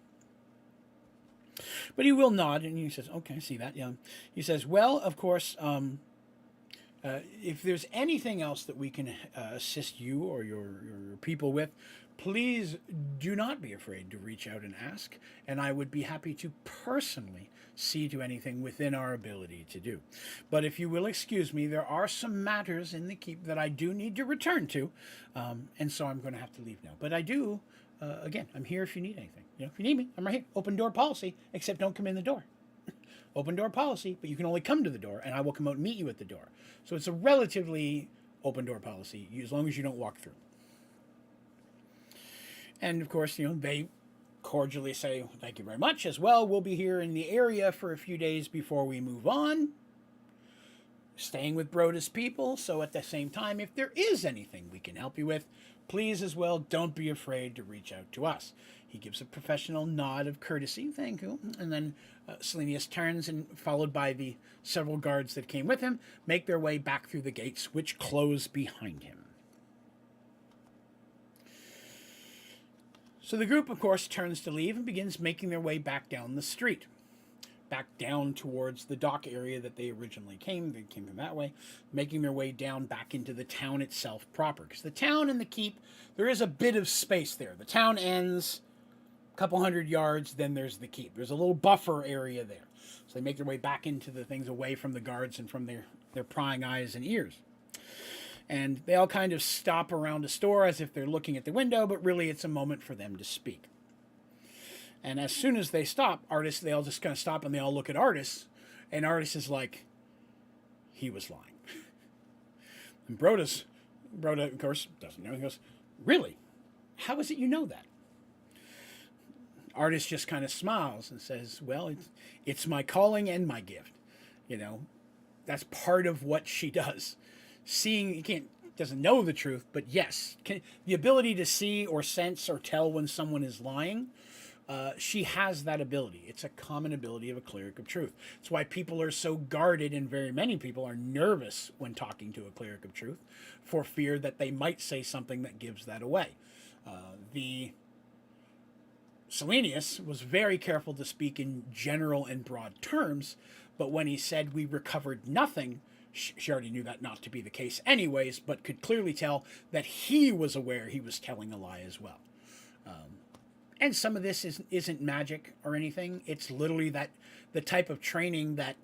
But he will nod, and he says, "Okay, I see that." Yeah. He says, "Well, of course, if there's anything else that we can assist you or your people with, please do not be afraid to reach out and ask, and I would be happy to personally see to anything within our ability to do. But if you will excuse me, there are some matters in the keep that I do need to return to, and so I'm going to have to leave now. But I do, again, I'm here if you need anything. You know, if you need me, I'm right here. Open door policy, except don't come in the door. Open door policy, but you can only come to the door, and I will come out and meet you at the door. So it's a relatively open door policy, as long as you don't walk through." And of course, they cordially say, "Thank you very much as well. We'll be here in the area for a few days before we move on, staying with Brodus people. So at the same time, if there is anything we can help you with, please as well, don't be afraid to reach out to us." He gives a professional nod of courtesy, "Thank you." And then Selenius turns, and followed by the several guards that came with him, make their way back through the gates, which close behind him. So the group, of course, turns to leave and begins making their way back down the street, back down towards the dock area that they originally came. They came from that way, making their way down back into the town itself proper. Because the town and the keep, there is a bit of space there. The town ends a couple hundred yards, then there's the keep. There's a little buffer area there. So they make their way back into the things away from the guards and from their prying eyes and ears. And they all kind of stop around a store as if they're looking at the window, but really it's a moment for them to speak. And as soon as they stop, they all just kind of stop and they all look at Artis, and Artis is like, "He was lying." And Broda, of course, doesn't know. He goes, "Really? How is it you know that?" Artis just kind of smiles and says, "Well, it's my calling and my gift. That's part of what she does. Seeing, doesn't know the truth, but yes, the ability to see or sense or tell when someone is lying, she has that ability. It's a common ability of a cleric of truth. It's why people are so guarded, and very many people are nervous when talking to a cleric of truth, for fear that they might say something that gives that away. The Selenius was very careful to speak in general and broad terms, but when he said we recovered nothing, she already knew that not to be the case anyways, but could clearly tell that he was aware he was telling a lie as well. And some of this isn't magic or anything. It's literally the type of training that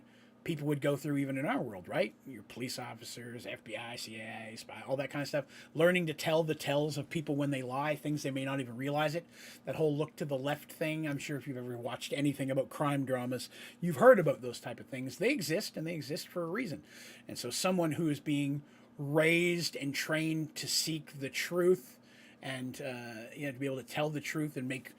people would go through even in our world, right? Your police officers, FBI, CIA, spy, all that kind of stuff. Learning to tell the tells of people when they lie, things they may not even realize it. That whole look to the left thing, I'm sure if you've ever watched anything about crime dramas, you've heard about those type of things. They exist, and they exist for a reason. And so someone who is being raised and trained to seek the truth and to be able to tell the truth and make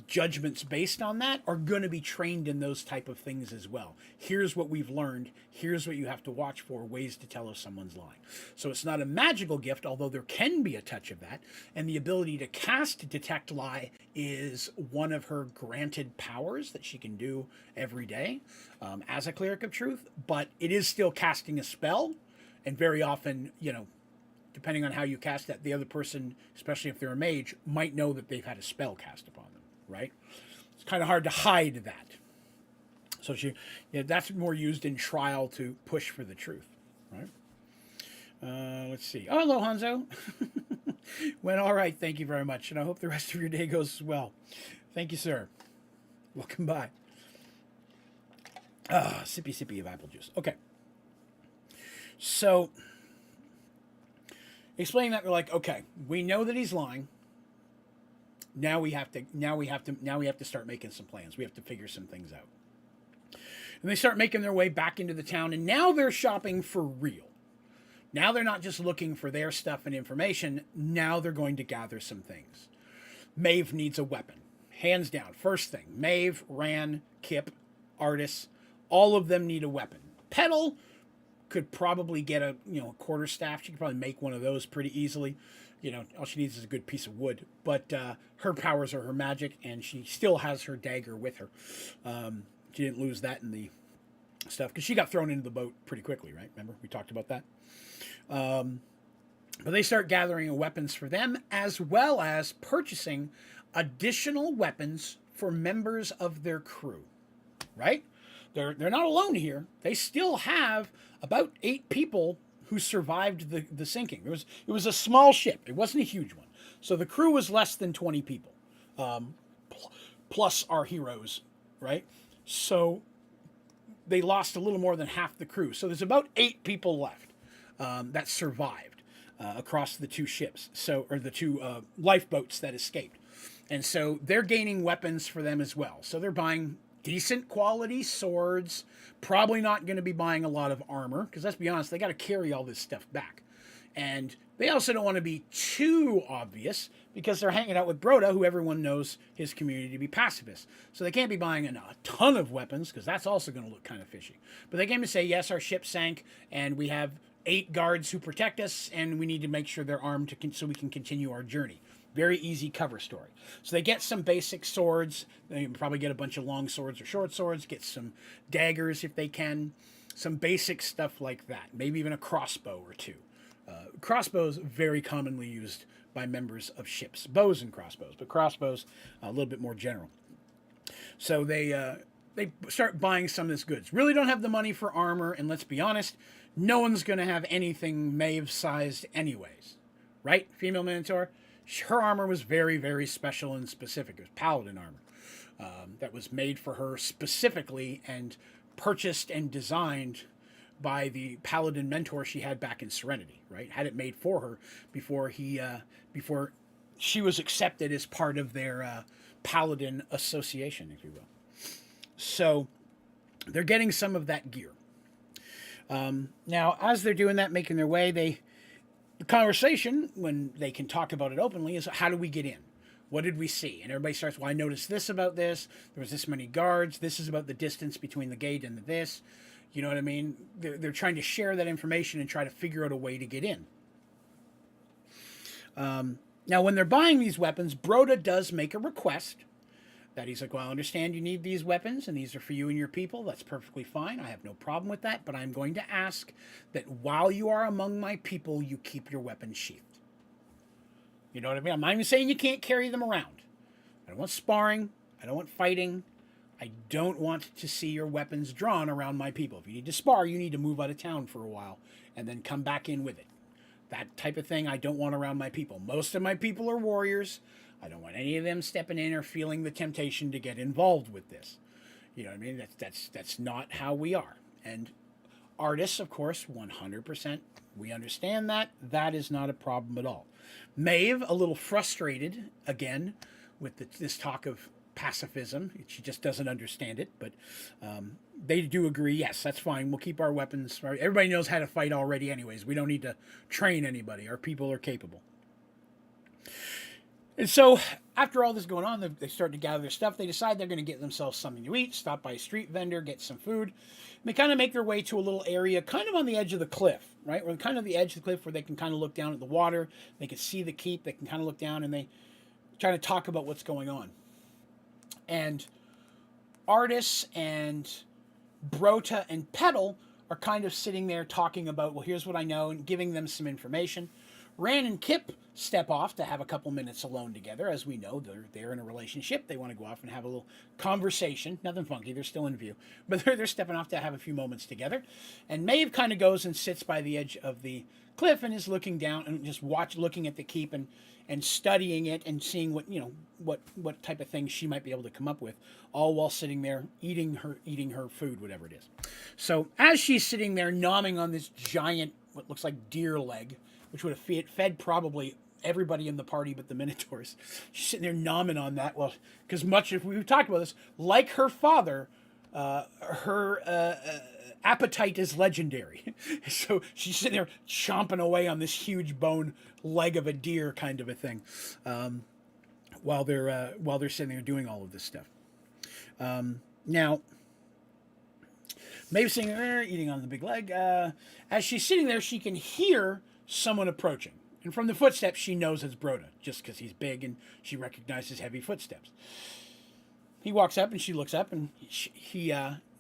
judgments based on that are going to be trained in those type of things as well. Here's what we've learned. Here's what you have to watch for, ways to tell if someone's lying. So it's not a magical gift, although there can be a touch of that. And the ability to cast Detect Lie is one of her granted powers that she can do every day as a cleric of truth. But it is still casting a spell. And very often, depending on how you cast that, the other person, especially if they're a mage, might know that they've had a spell cast upon them. Right? It's kind of hard to hide that. So that's more used in trial to push for the truth. Right? Let's see. Oh, hello, Hanzo. Went all right. Thank you very much. And I hope the rest of your day goes well. Thank you, sir. Welcome by. Sippy of apple juice. Okay. So, explaining that, we're like, okay, we know that he's lying. Now we have to start making some plans. We have to figure some things out. And they start making their way back into the town, and now they're shopping for real. Now they're not just looking for their stuff and information. Now they're going to gather some things. Maeve needs a weapon. Hands down. First thing. Maeve, Ran, Kip, Artis, all of them need a weapon. Petal could probably get a quarterstaff. She could probably make one of those pretty easily. All she needs is a good piece of wood. But her powers are her magic, and she still has her dagger with her. She didn't lose that in the stuff, because she got thrown into the boat pretty quickly, right? Remember, we talked about that. But they start gathering weapons for them, as well as purchasing additional weapons for members of their crew, right? They're not alone here. They still have about 8 people who survived the sinking. It was a small ship. It wasn't a huge one. So the crew was less than 20 people, plus our heroes, right? So they lost a little more than half the crew. So there's about 8 people left that survived across the 2 ships, or the 2 lifeboats that escaped. And so they're gaining weapons for them as well. So they're buying decent quality swords, probably not going to be buying a lot of armor, because let's be honest, they got to carry all this stuff back. And they also don't want to be too obvious, because they're hanging out with Broda, who everyone knows his community to be pacifist. So they can't be buying a ton of weapons, because that's also going to look kind of fishy. But they came to say, yes, our ship sank, and we have 8 guards who protect us, and we need to make sure they're armed so we can continue our journey. Very easy cover story. So they get some basic swords. They probably get a bunch of long swords or short swords, get some daggers if they can, some basic stuff like that. Maybe even a crossbow or 2. Crossbows very commonly used by members of ships. Bows and crossbows, but crossbows a little bit more general. So they start buying some of this goods. Really don't have the money for armor, and let's be honest, no one's going to have anything Maeve-sized anyways. Right, female Minotaur? Her armor was very, very special and specific. It was paladin armor that was made for her specifically and purchased and designed by the paladin mentor she had back in Serenity, right? Had it made for her before she was accepted as part of their paladin association, if you will. So they're getting some of that gear. Now, as they're doing that, making their way, the conversation, when they can talk about it openly, is how do we get in? What did we see? And everybody starts, well, I noticed this about this. There was this many guards. This is about the distance between the gate and this. You know what I mean? They're trying to share that information and try to figure out a way to get in. Now, when they're buying these weapons, Broda does make a request that he's like, well, I understand you need these weapons, and these are for you and your people. That's perfectly fine. I have no problem with that, but I'm going to ask that while you are among my people, you keep your weapons sheathed. You know what I mean? I'm not even saying you can't carry them around. I don't want sparring. I don't want fighting. I don't want to see your weapons drawn around my people. If you need to spar, you need to move out of town for a while and then come back in with it. That type of thing I don't want around my people. Most of my people are warriors. I don't want any of them stepping in or feeling the temptation to get involved with this. You know what I mean? That's not how we are. And artists, of course, 100%, we understand that. That is not a problem at all. Maeve, a little frustrated, again, with this talk of pacifism. She just doesn't understand it, but they do agree, yes, that's fine. We'll keep our weapons. Everybody knows how to fight already anyways. We don't need to train anybody. Our people are capable. And so, after all this going on, they start to gather their stuff. They decide they're going to get themselves something to eat, stop by a street vendor, get some food. And they kind of make their way to a little area kind of on the edge of the cliff, right? Or kind of the edge of the cliff where they can kind of look down at the water. They can see the keep. They can kind of look down, and they try to talk about what's going on. And Artis and Brota and Petal are kind of sitting there talking about, well, here's what I know, and giving them some information. Ran and Kip step off to have a couple minutes alone together. As we know, they're in a relationship. They want to go off and have a little conversation. Nothing funky. They're still in view. But they're stepping off to have a few moments together. And Maeve kind of goes and sits by the edge of the cliff and is looking down and just looking at the keep and studying it and seeing what type of things she might be able to come up with, all while sitting there eating her food, whatever it is. So as she's sitting there nomming on this giant, what looks like deer leg, which would have fed probably everybody in the party but the Minotaurs. She's sitting there nomming on that. Well, because we've talked about this, like her father, her appetite is legendary. So she's sitting there chomping away on this huge bone leg of a deer kind of a thing, while they're sitting there doing all of this stuff. Now, Maeve's sitting there eating on the big leg. As she's sitting there, she can hear someone approaching. And from the footsteps, she knows it's Broda, just because he's big and she recognizes heavy footsteps. He walks up and she looks up and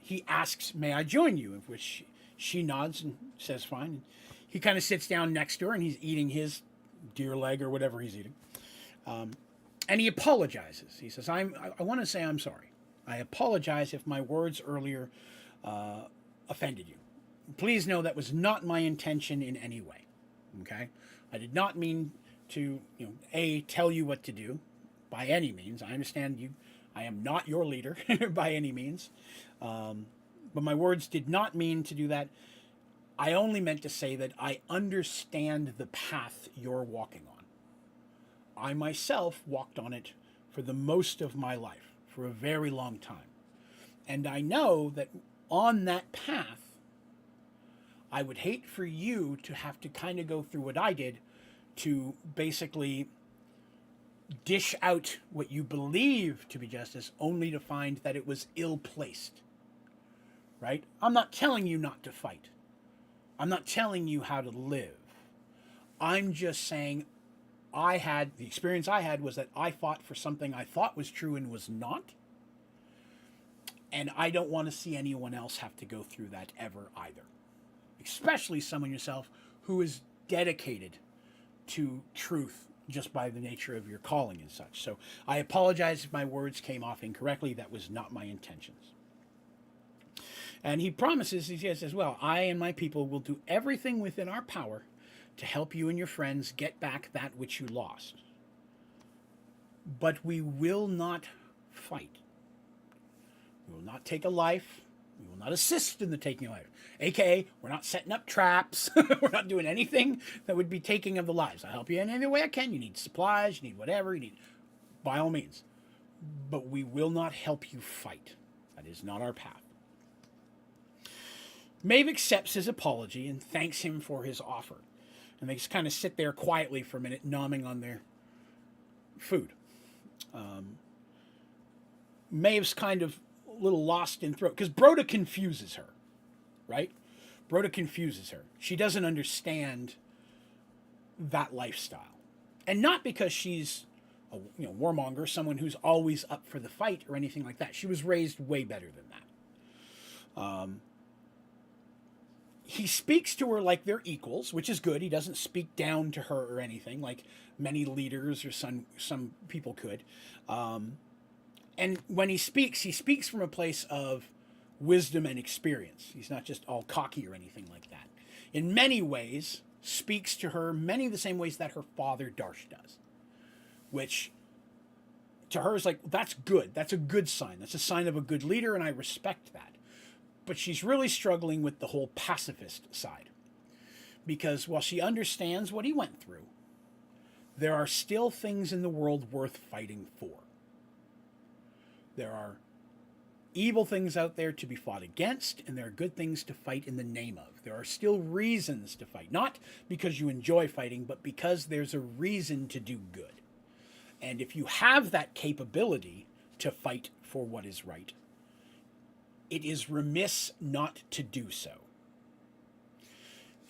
he asks, may I join you? Of which she nods and says, fine. He kind of sits down next to her, and he's eating his deer leg or whatever he's eating. And he apologizes. He says, I want to say I'm sorry. I apologize if my words earlier offended you. Please know that was not my intention in any way. Okay? I did not mean to, tell you what to do by any means. I understand you. I am not your leader by any means. But my words did not mean to do that. I only meant to say that I understand the path you're walking on. I myself walked on it for the most of my life, for a very long time. And I know that on that path, I would hate for you to have to kind of go through what I did to basically dish out what you believe to be justice only to find that it was ill-placed. Right? I'm not telling you not to fight. I'm not telling you how to live. I'm just saying the experience I had was that I fought for something I thought was true and was not. And I don't want to see anyone else have to go through that ever either. Especially someone yourself who is dedicated to truth just by the nature of your calling and such. So I apologize if my words came off incorrectly. That was not my intentions. And he promises, he says as well, I and my people will do everything within our power to help you and your friends get back that which you lost. But we will not fight. We will not take a life. We will not assist in the taking of life. AKA, we're not setting up traps. We're not doing anything that would be taking of the lives. I'll help you in any way I can. You need supplies, you need whatever, you need, by all means. But we will not help you fight. That is not our path. Maeve accepts his apology and thanks him for his offer. And they just kind of sit there quietly for a minute, nomming on their food. Maeve's kind of a little lost in throat, because Broda confuses her, right? Broda confuses her. She doesn't understand that lifestyle. And not because she's a warmonger, someone who's always up for the fight or anything like that. She was raised way better than that. He speaks to her like they're equals, which is good. He doesn't speak down to her or anything like many leaders or some people could. And when he speaks from a place of wisdom and experience. He's not just all cocky or anything like that. In many ways, speaks to her many of the same ways that her father Darsh does. Which, to her, is like, that's good. That's a good sign. That's a sign of a good leader, and I respect that. But she's really struggling with the whole pacifist side. Because while she understands what he went through, there are still things in the world worth fighting for. There are evil things out there to be fought against, and there are good things to fight in the name of. There are still reasons to fight. Not because you enjoy fighting, but because there's a reason to do good. And if you have that capability to fight for what is right, it is remiss not to do so.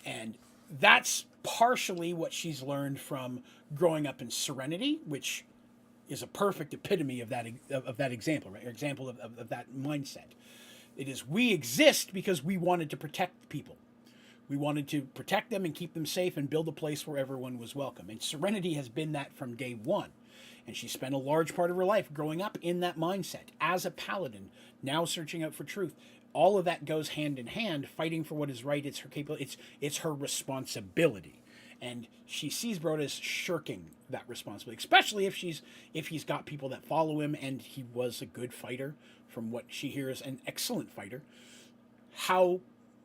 And that's partially what she's learned from growing up in Serenity, which is a perfect epitome of that example, right? Or example of that mindset. It is, we exist because we wanted to protect people. We wanted to protect them and keep them safe and build a place where everyone was welcome. And Serenity has been that from day one. And she spent a large part of her life growing up in that mindset as a paladin, now searching out for truth. All of that goes hand in hand, fighting for what is right. It's her it's her responsibility. And she sees Broda as shirking that responsibility, especially if he's got people that follow him and he was a good fighter, from what she hears, an excellent fighter. How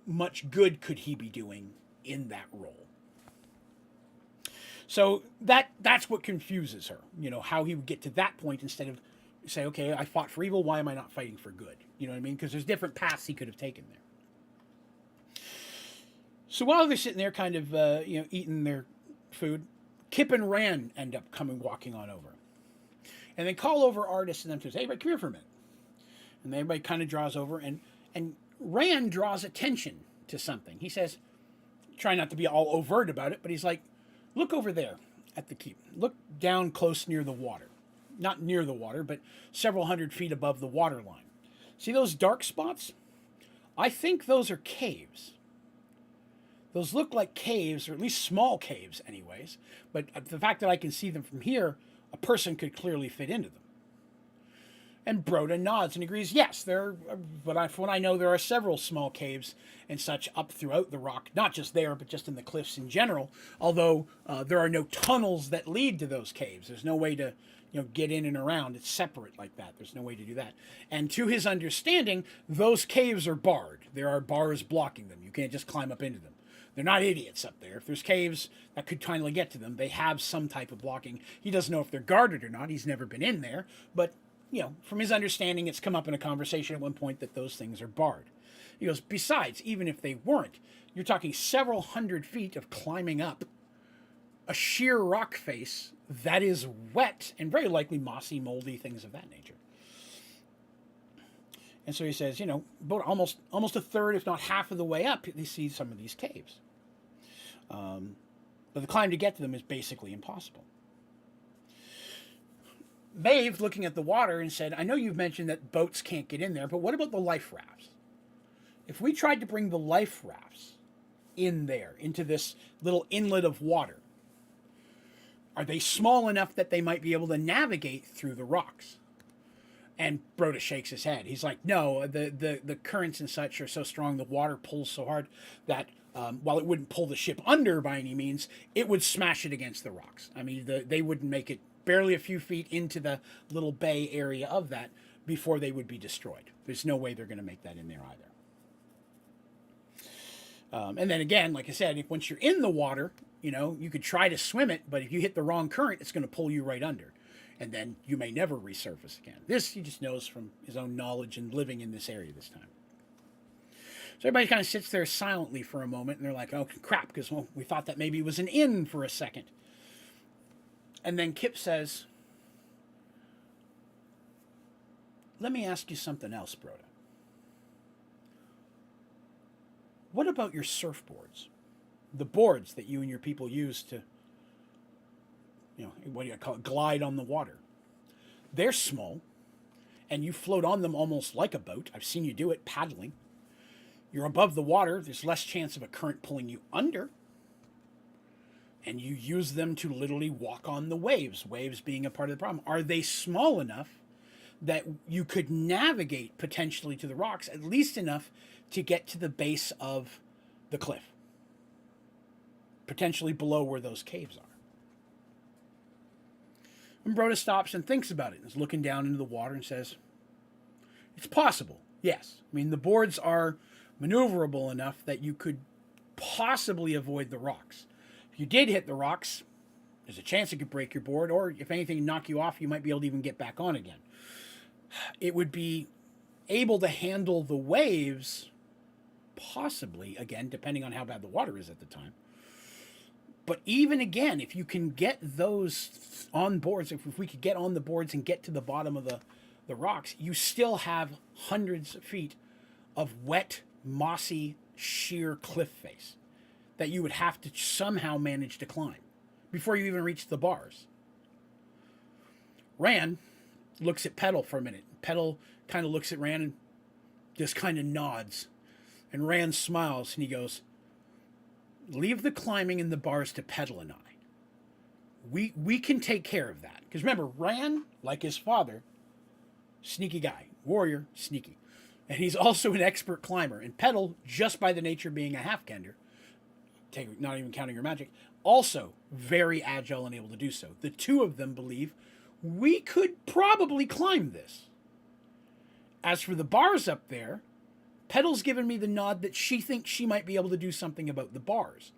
much good could he be doing in that role? So that's what confuses her, how he would get to that point instead of say, okay, I fought for evil, why am I not fighting for good? You know what I mean? Because there's different paths he could have taken there. So while they're sitting there kind of, eating their food, Kip and Rand end up walking on over. And they call over Artis and them to say, hey, everybody, come here for a minute. And everybody kind of draws over, and Rand draws attention to something. He says, try not to be all overt about it, but he's like, look over there at the keep. Look down close near the water. Not near the water, but several hundred feet above the water line. See those dark spots? I think those are caves. Those look like caves, or at least small caves anyways, but the fact that I can see them from here, a person could clearly fit into them. And Broda nods and agrees, yes, from what I know, there are several small caves and such up throughout the rock, not just there, but just in the cliffs in general, although there are no tunnels that lead to those caves. There's no way to get in and around. It's separate like that. There's no way to do that. And to his understanding, those caves are barred. There are bars blocking them. You can't just climb up into them. They're not idiots up there. If there's caves that could kindly get to them, they have some type of blocking. He doesn't know if they're guarded or not. He's never been in there, but from his understanding, it's come up in a conversation at one point that those things are barred. He goes, besides, even if they weren't, you're talking several hundred feet of climbing up a sheer rock face that is wet and very likely mossy, moldy, things of that nature. And so he says, about almost a third, if not half of the way up, you see some of these caves. But the climb to get to them is basically impossible. Maeve, looking at the water, and said, I know you've mentioned that boats can't get in there, but what about the life rafts? If we tried to bring the life rafts in there, into this little inlet of water, are they small enough that they might be able to navigate through the rocks? And Broda shakes his head. He's like, no, the currents and such are so strong, the water pulls so hard that while it wouldn't pull the ship under by any means, it would smash it against the rocks. I mean, they wouldn't make it barely a few feet into the little bay area of that before they would be destroyed. There's no way they're going to make that in there either. And then again, like I said, once you're in the water, you could try to swim it, but if you hit the wrong current, it's going to pull you right under. And then you may never resurface again. This he just knows from his own knowledge and living in this area this time. So everybody kind of sits there silently for a moment, and they're like, oh, crap, because we thought that maybe it was an inn for a second. And then Kip says, let me ask you something else, Broda. What about your surfboards? The boards that you and your people use to, what do you call it, glide on the water. They're small, and you float on them almost like a boat. I've seen you do it paddling. You're above the water. There's less chance of a current pulling you under. And you use them to literally walk on the waves being a part of the problem. Are they small enough that you could navigate potentially to the rocks, at least enough to get to the base of the cliff? Potentially below where those caves are. And Broda stops and thinks about it and is looking down into the water and says, it's possible, yes. I mean, the boards are maneuverable enough that you could possibly avoid the rocks. If you did hit the rocks, there's a chance it could break your board, or if anything, knock you off, you might be able to even get back on again. It would be able to handle the waves, possibly, again, depending on how bad the water is at the time. But even again, if you can get those on boards, if we could get on the boards and get to the bottom of the rocks, you still have hundreds of feet of wet, mossy, sheer cliff face that you would have to somehow manage to climb before you even reach the bars. Rand looks at Petal for a minute. Petal kind of looks at Rand and just kind of nods. And Rand smiles and he goes, leave the climbing and the bars to Petal and I. We can take care of that. Because remember, Rand, like his father, sneaky guy, warrior, sneaky. And he's also an expert climber. And Petal, just by the nature of being a half-kender, not even counting your magic, also very agile and able to do so. The two of them believe we could probably climb this. As for the bars up there, Petal's given me the nod that she thinks she might be able to do something about the bars.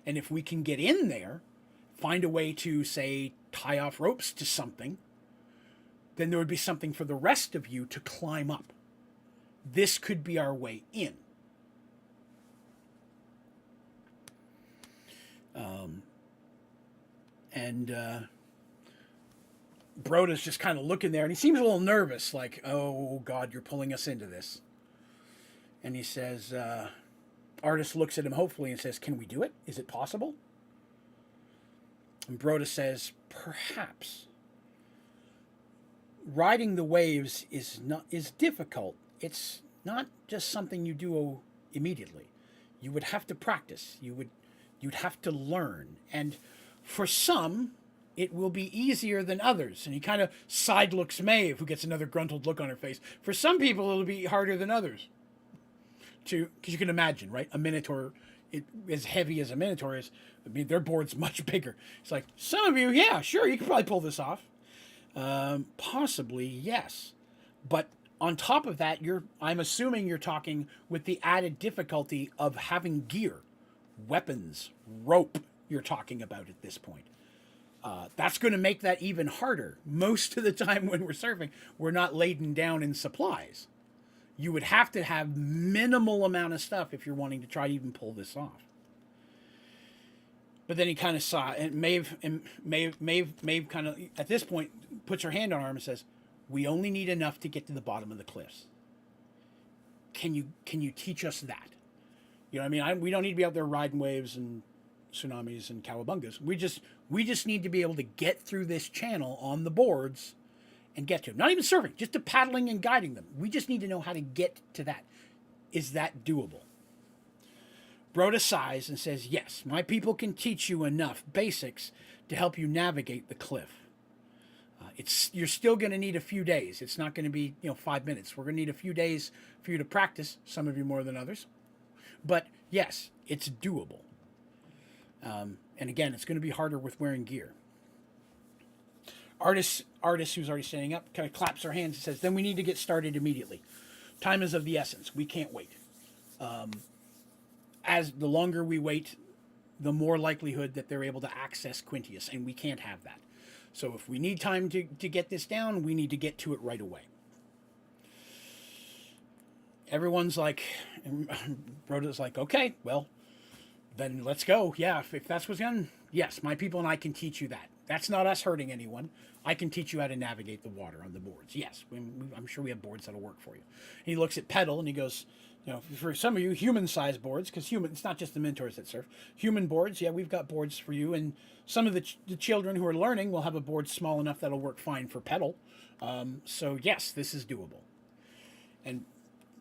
And if we can get in there, find a way to, say, tie off ropes to something, then there would be something for the rest of you to climb up. This could be our way in. Broda's just kind of looking there, and he seems a little nervous, like, oh, God, you're pulling us into this. And he says, Artist looks at him hopefully and says, can we do it? Is it possible? And Broda says, perhaps. Riding the waves is difficult. It's not just something you do immediately. You would have to practice. You'd have to learn. And for some, it will be easier than others. And he kind of side looks Maeve, who gets another gruntled look on her face. For some people, it'll be harder than others. Because you can imagine, right? A Minotaur, as heavy as a Minotaur is, I mean, their board's much bigger. It's like, some of you, yeah, sure, you could probably pull this off. Possibly, yes. But on top of that, I'm assuming you're talking with the added difficulty of having gear, weapons, rope you're talking about at this point. That's going to make that even harder. Most of the time when we're surfing, we're not laden down in supplies. You would have to have minimal amount of stuff if you're wanting to try to even pull this off. But then he kind of saw, and Maeve kind of, at this point, puts her hand on her arm and says, "We only need enough to get to the bottom of the cliffs. Can you teach us that? You know what I mean? We don't need to be out there riding waves and tsunamis and cowabungas. We just need to be able to get through this channel on the boards and get to them. Not even surfing, just to paddling and guiding them. We just need to know how to get to that. Is that doable?" Broda sighs and says, "Yes, my people can teach you enough basics to help you navigate the cliff. You're still going to need a few days. It's not going to be 5 minutes. We're going to need a few days for you to practice. Some of you more than others, but yes, it's doable. And again, it's going to be harder with wearing gear." Artist, who's already standing up, kind of claps her hands and says, "Then we need to get started immediately. Time is of the essence. We can't wait. As the longer we wait, the more likelihood that they're able to access Quintius, and we can't have that. So if we need time to get this down, we need to get to it right away." Everyone's like, Broda's like, "Okay, well, then let's go. Yeah, if that's what's going on, yes, my people and I can teach you that. That's not us hurting anyone. I can teach you how to navigate the water on the boards. Yes, I'm sure we have boards that'll work for you." And he looks at Petal and he goes, "For some of you, human-sized boards, because it's not just the Minotaurs that surf. Human boards, yeah, we've got boards for you. And some of the children who are learning will have a board small enough that'll work fine for Petal. So yes, this is doable." And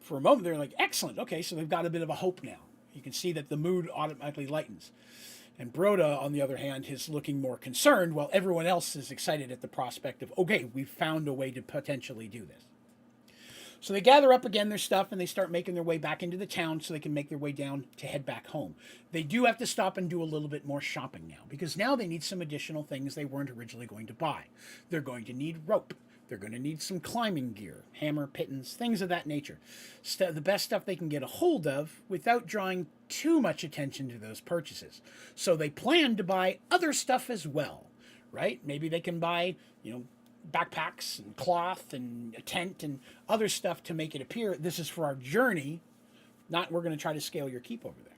for a moment, they're like, "Excellent. Okay, so they've got a bit of a hope now." You can see that the mood automatically lightens. And Broda, on the other hand, is looking more concerned, while everyone else is excited at the prospect of, okay, we've found a way to potentially do this. So they gather up again their stuff and they start making their way back into the town so they can make their way down to head back home. They do have to stop and do a little bit more shopping now, because now they need some additional things they weren't originally going to buy. They're going to need rope. They're going to need some climbing gear, hammer, pittons, things of that nature. The best stuff they can get a hold of without drawing too much attention to those purchases. So they plan to buy other stuff as well, right? Maybe they can buy, backpacks and cloth and a tent and other stuff to make it appear this is for our journey, not we're going to try to scale your keep over there.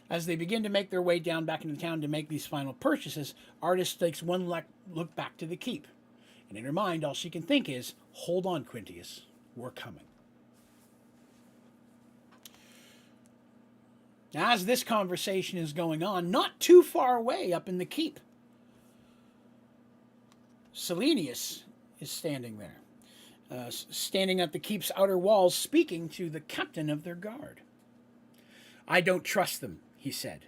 As they begin to make their way down back into town to make these final purchases, Artist takes one look back to the keep. And in her mind, all she can think is, hold on, Quintius, we're coming. Now, as this conversation is going on, not too far away up in the keep, Selenius is standing there, standing at the keep's outer walls, speaking to the captain of their guard. "I don't trust them," he said.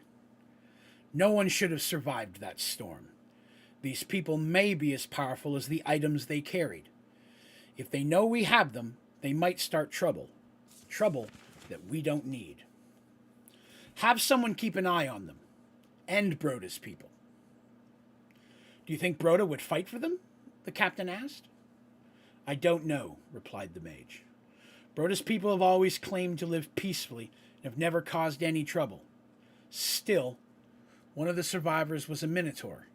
"No one should have survived that storm. These people may be as powerful as the items they carried. If they know we have them, they might start trouble. Trouble that we don't need. Have someone keep an eye on them. And Broda's people." "Do you think Broda would fight for them?" the captain asked. "I don't know," replied the mage. "Broda's people have always claimed to live peacefully and have never caused any trouble. Still, one of the survivors was a Minotaur,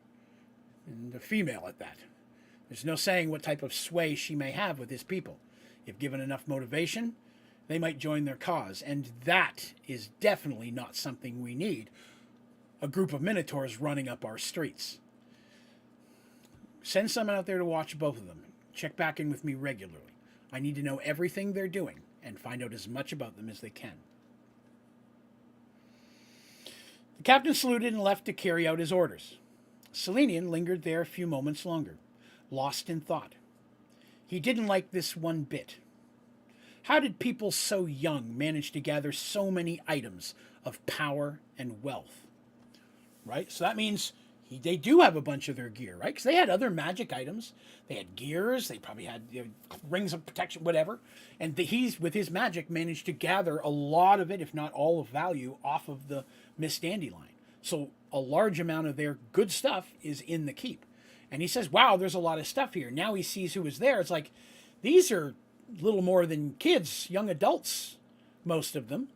and a female at that. There's no saying what type of sway she may have with his people. If given enough motivation, they might join their cause, and that is definitely not something we need. A group of Minotaurs running up our streets. Send someone out there to watch both of them. Check back in with me regularly. I need to know everything they're doing and find out as much about them as they can." The captain saluted and left to carry out his orders. Selenian lingered there a few moments longer, lost in thought. He didn't like this one bit. How did people so young manage to gather so many items of power and wealth? Right? So that means they do have a bunch of their gear, right? Because they had other magic items. They had gears. They probably had rings of protection, whatever. And he's, with his magic, managed to gather a lot of it, if not all of value, off of the Miss Dandelion. So a large amount of their good stuff is in the keep. And he says, wow, there's a lot of stuff here. Now he sees who was there. It's like, these are little more than kids, young adults, most of them,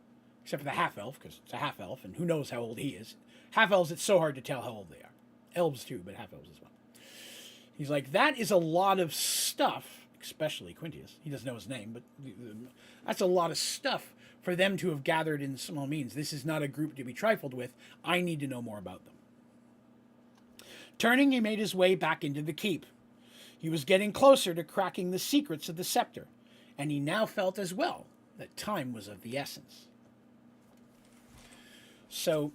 except for the half-elf, because it's a half-elf, and who knows how old he is. Half-elves, it's so hard to tell how old they are. Elves too, but half-elves as well. He's like, that is a lot of stuff, especially Quintius. He doesn't know his name, but that's a lot of stuff for them to have gathered in small means. This is not a group to be trifled with. I need to know more about them. Turning, he made his way back into the keep. He was getting closer to cracking the secrets of the scepter, and he now felt as well that time was of the essence. So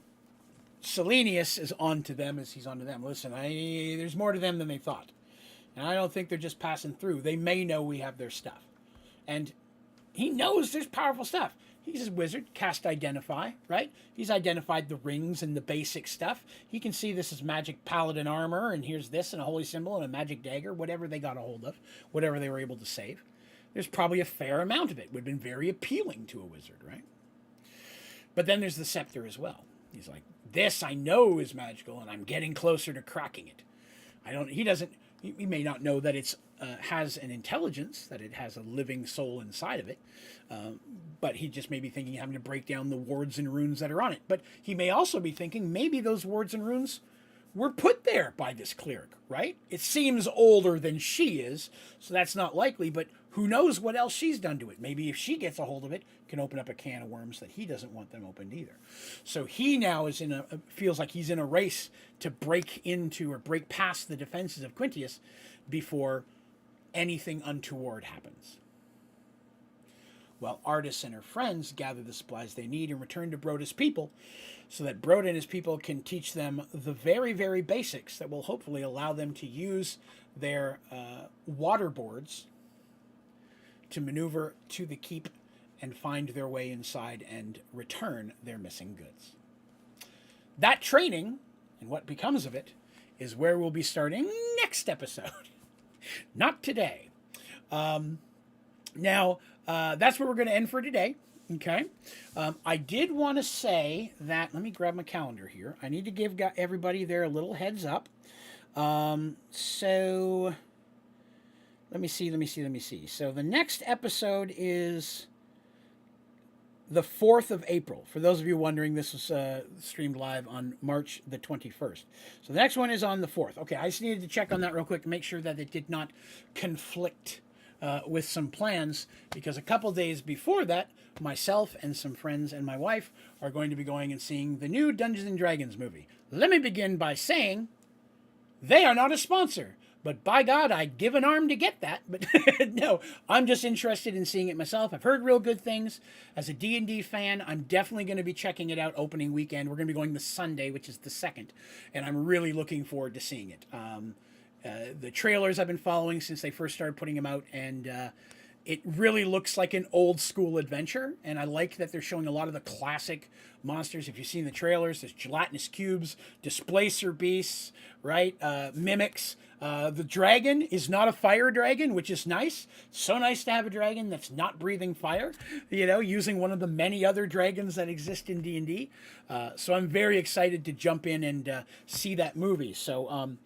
Selenius is on to them as he's on to them. Listen, there's more to them than they thought. And I don't think they're just passing through. They may know we have their stuff. And he knows there's powerful stuff. He's a wizard, cast Identify, right? He's identified the rings and the basic stuff. He can see this is magic paladin armor, and here's this, and a holy symbol, and a magic dagger, whatever they got a hold of, whatever they were able to save. There's probably a fair amount of it. Would have been very appealing to a wizard, right? But then there's the scepter as well. He's like, this I know is magical, and I'm getting closer to cracking it. He may not know that it's has an intelligence, that it has a living soul inside of it, but he just may be thinking having to break down the wards and runes that are on it. But he may also be thinking maybe those wards and runes were put there by this cleric, right? It seems older than she is, so that's not likely, but who knows what else she's done to it. Maybe if she gets a hold of it, can open up a can of worms that he doesn't want them opened either. So he now is feels like he's in a race to break into or break past the defenses of Quintius before anything untoward happens. Well, Artis and her friends gather the supplies they need and return to Broda's people so that Broda and his people can teach them the very, very basics that will hopefully allow them to use their water boards to maneuver to the keep and find their way inside and return their missing goods. That training, and what becomes of it, is where we'll be starting next episode. Not today. Now, that's where we're going to end for today. Okay. I did want to say that, let me grab my calendar here. I need to give everybody there a little heads up. So let me see. So the next episode is the 4th of April. For those of you wondering, this was streamed live on March the 21st. So the next one is on the 4th. Okay, I just needed to check on that real quick to make sure that it did not conflict with some plans, because a couple days before that, myself and some friends and my wife are going to be going and seeing the new Dungeons & Dragons movie. Let me begin by saying they are not a sponsor. But by God, I'd give an arm to get that. But no, I'm just interested in seeing it myself. I've heard real good things. As a D&D fan, I'm definitely going to be checking it out opening weekend. We're going to be going this Sunday, which is the 2nd. And I'm really looking forward to seeing it. The trailers I've been following since they first started putting them out. And it really looks like an old school adventure. And I like that they're showing a lot of the classic monsters. If you've seen the trailers, there's gelatinous cubes, displacer beasts, right? Mimics. The dragon is not a fire dragon, which is nice. So nice to have a dragon that's not breathing fire, using one of the many other dragons that exist in D&D. So I'm very excited to jump in and see that movie. So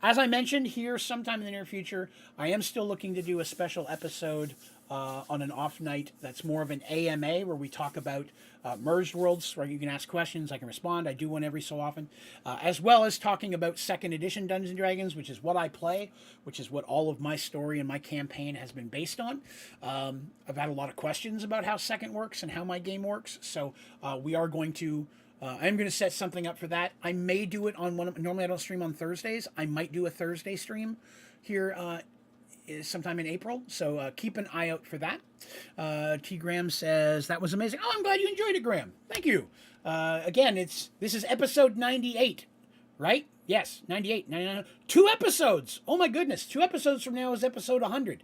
as I mentioned here, sometime in the near future, I am still looking to do a special episode on an off night that's more of an AMA, where we talk about Mergedworlds, where you can ask questions, I can respond. I do one every so often, as well as talking about 2nd edition Dungeons & Dragons, which is what I play, which is what all of my story and my campaign has been based on. I've had a lot of questions about how 2nd works and how my game works, so we are going to I'm going to set something up for that. I may do it on normally I don't stream on Thursdays. I might do a Thursday stream here sometime in April, so keep an eye out for that. T. Graham says, that was amazing. Oh, I'm glad you enjoyed it, Graham. Thank you. Again, this is episode 98, right? Yes, 98, 99. 2 episodes. Oh my goodness. 2 episodes from now is episode 100.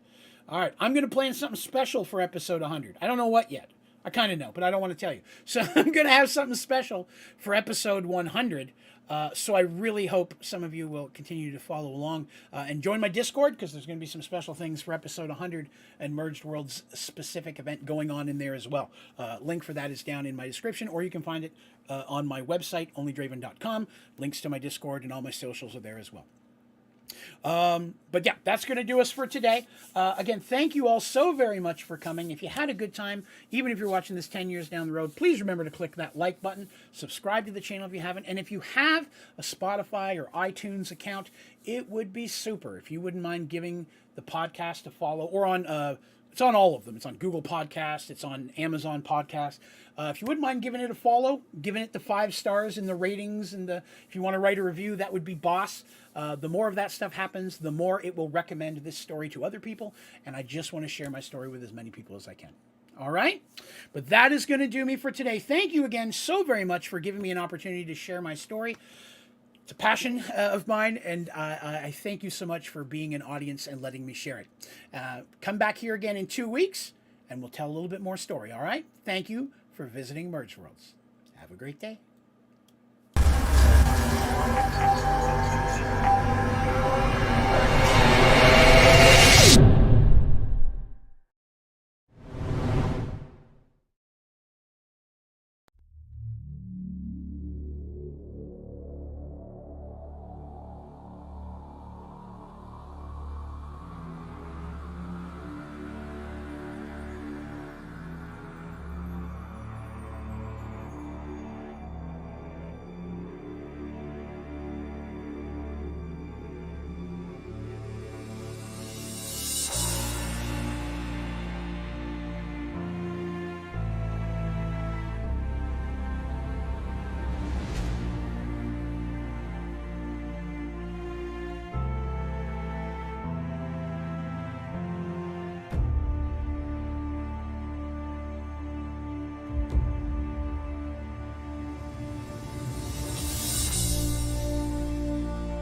All right, I'm going to plan something special for episode 100. I don't know what yet. I kind of know, but I don't want to tell you. So I'm going to have something special for episode 100. So I really hope some of you will continue to follow along and join my Discord, because there's going to be some special things for episode 100 and Merged Worlds specific event going on in there as well. Link for that is down in my description, or you can find it on my website, onlydraven.com. Links to my Discord and all my socials are there as well. But yeah, that's going to do us for today. Again, thank you all so very much for coming. If you had a good time, even if you're watching this 10 years down the road, please remember to click that like button, subscribe to the channel if you haven't, and if you have a Spotify or iTunes account, it would be super if you wouldn't mind giving the podcast a follow, or on it's on all of them. It's on Google Podcasts. It's on Amazon Podcasts. If you wouldn't mind giving it a follow, giving it the 5 stars in the ratings, and if you want to write a review, that would be boss. The more of that stuff happens, the more it will recommend this story to other people, and I just want to share my story with as many people as I can. All right? But that is going to do me for today. Thank you again so very much for giving me an opportunity to share my story. It's a passion of mine, and I thank you so much for being an audience and letting me share it. Come back here again in 2 weeks, and we'll tell a little bit more story, all right? Thank you for visiting Mergeworlds. Have a great day.